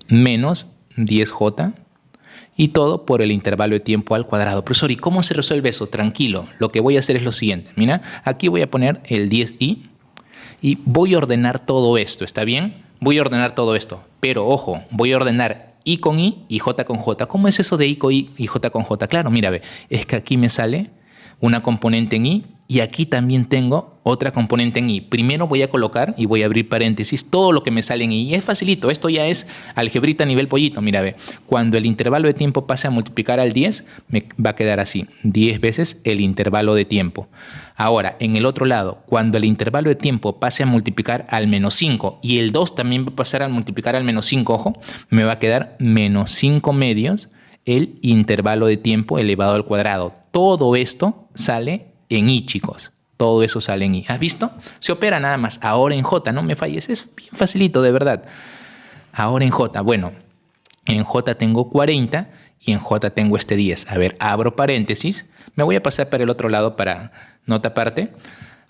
menos 10J y todo por el intervalo de tiempo al cuadrado. Profesor, ¿y cómo se resuelve eso? Tranquilo, lo que voy a hacer es lo siguiente. Mira, aquí voy a poner el 10i y voy a ordenar todo esto, ¿está bien? Voy a ordenar todo esto, pero ojo, voy a ordenar i con i y j con j. ¿Cómo es eso de i con i y j con j? Claro, mira, ve, es que aquí me sale una componente en i y aquí también tengo otra componente en i. Primero voy a colocar y voy a abrir paréntesis todo lo que me sale en i. Y es facilito, esto ya es algebrita a nivel pollito. Mira, ve, cuando el intervalo de tiempo pase a multiplicar al 10, me va a quedar así, 10 veces el intervalo de tiempo. Ahora, en el otro lado, cuando el intervalo de tiempo pase a multiplicar al menos 5 y el 2 también va a pasar a multiplicar al menos 5, ojo, me va a quedar menos 5 medios el intervalo de tiempo elevado al cuadrado. Todo esto sale en i, chicos. Todo eso sale en i. ¿Has visto? Se opera nada más. Ahora en j, no me falles. Es bien facilito, de verdad. Ahora en j. Bueno, en j tengo 40 y en j tengo este 10. A ver, abro paréntesis. Me voy a pasar para el otro lado para nota aparte.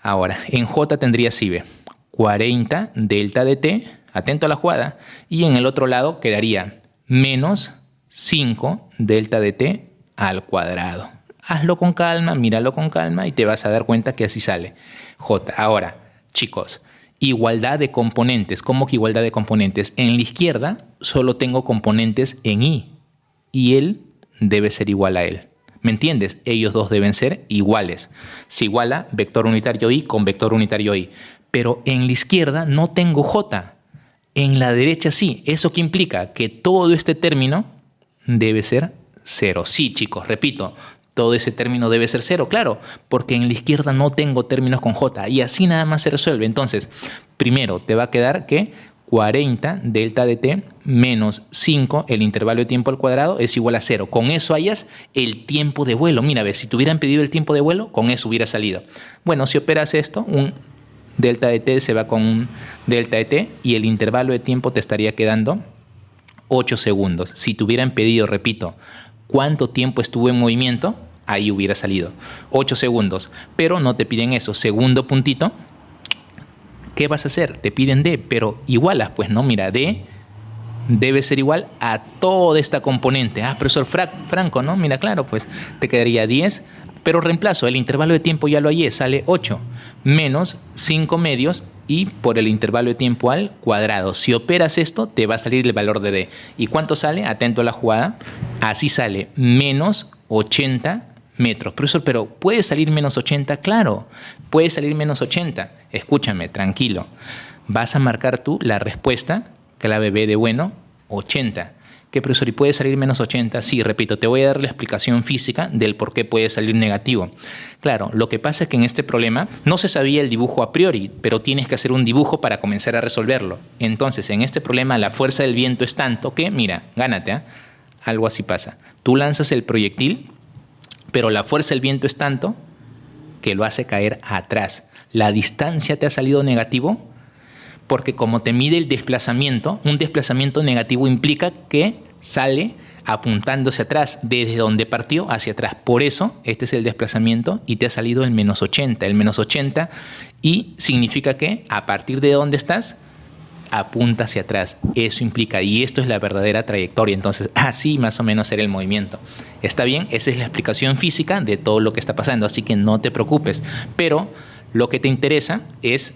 Ahora, en j tendría así, ve, 40 delta de t, atento a la jugada, y en el otro lado quedaría menos 5 delta de t al cuadrado. Hazlo con calma, míralo con calma y te vas a dar cuenta que así sale j. Ahora, chicos, igualdad de componentes. ¿Cómo que igualdad de componentes? En la izquierda solo tengo componentes en i y él debe ser igual a él. ¿Me entiendes? Ellos dos deben ser iguales. Se iguala vector unitario i con vector unitario i. Pero en la izquierda no tengo j. En la derecha sí. ¿Eso qué implica? Que todo este término debe ser 0. Sí, chicos, repito. Todo ese término debe ser 0, claro, porque en la izquierda no tengo términos con j y así nada más se resuelve. Entonces, primero te va a quedar que 40 delta de t menos 5, el intervalo de tiempo al cuadrado, es igual a 0. Con eso hayas el tiempo de vuelo. Mira, ve, si te hubieran pedido el tiempo de vuelo, con eso hubiera salido. Bueno, si operas esto, un delta de t se va con un delta de t y el intervalo de tiempo te estaría quedando 8 segundos. Si te hubieran pedido, repito, cuánto tiempo estuvo en movimiento, ahí hubiera salido 8 segundos, pero no te piden eso. Segundo puntito, ¿qué vas a hacer? Te piden D, pero igualas, pues no, mira, D debe ser igual a toda esta componente. Ah, profesor Franco, ¿no? Mira, claro, pues te quedaría 10, pero reemplazo, el intervalo de tiempo ya lo hallé, sale 8, menos 5 medios y por el intervalo de tiempo al cuadrado. Si operas esto, te va a salir el valor de D. ¿Y cuánto sale? Atento a la jugada. Así sale, menos 80 metros. Profesor, pero ¿puede salir menos 80? Claro, puede salir menos 80. Escúchame, tranquilo. Vas a marcar tú la respuesta, clave B de bueno, 80. ¿Qué, profesor? ¿Y puede salir menos 80? Sí, repito, te voy a dar la explicación física del por qué puede salir negativo. Claro, lo que pasa es que en este problema no se sabía el dibujo a priori, pero tienes que hacer un dibujo para comenzar a resolverlo. Entonces, en este problema la fuerza del viento es tanto que, mira, gánate, ¿eh? Algo así pasa. Tú lanzas el proyectil, pero la fuerza del viento es tanto que lo hace caer atrás. La distancia te ha salido negativo porque como te mide el desplazamiento, un desplazamiento negativo implica que sale apuntándose atrás, desde donde partió hacia atrás. Por eso, este es el desplazamiento y te ha salido el menos 80. El menos 80 y significa que a partir de donde estás, apunta hacia atrás. Eso implica, y esto es la verdadera trayectoria. Entonces, así más o menos era el movimiento. ¿Está bien? Esa es la explicación física de todo lo que está pasando, así que no te preocupes. Pero lo que te interesa es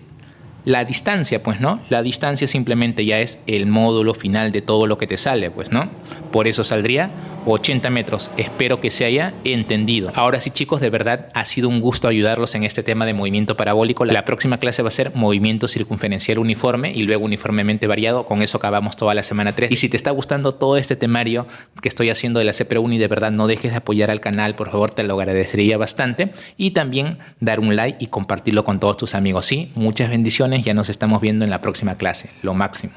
la distancia, pues, ¿no? La distancia simplemente ya es el módulo final de todo lo que te sale, pues, ¿no? Por eso saldría 80 metros. Espero que se haya entendido. Ahora sí, chicos, de verdad ha sido un gusto ayudarlos en este tema de movimiento parabólico. La próxima clase va a ser movimiento circunferencial uniforme y luego uniformemente variado. Con eso acabamos toda la semana 3. Y si te está gustando todo este temario que estoy haciendo de la CPRUNI, de verdad no dejes de apoyar al canal, por favor, te lo agradecería bastante. Y también dar un like y compartirlo con todos tus amigos. Sí, muchas bendiciones. Ya nos estamos viendo en la próxima clase. Lo máximo.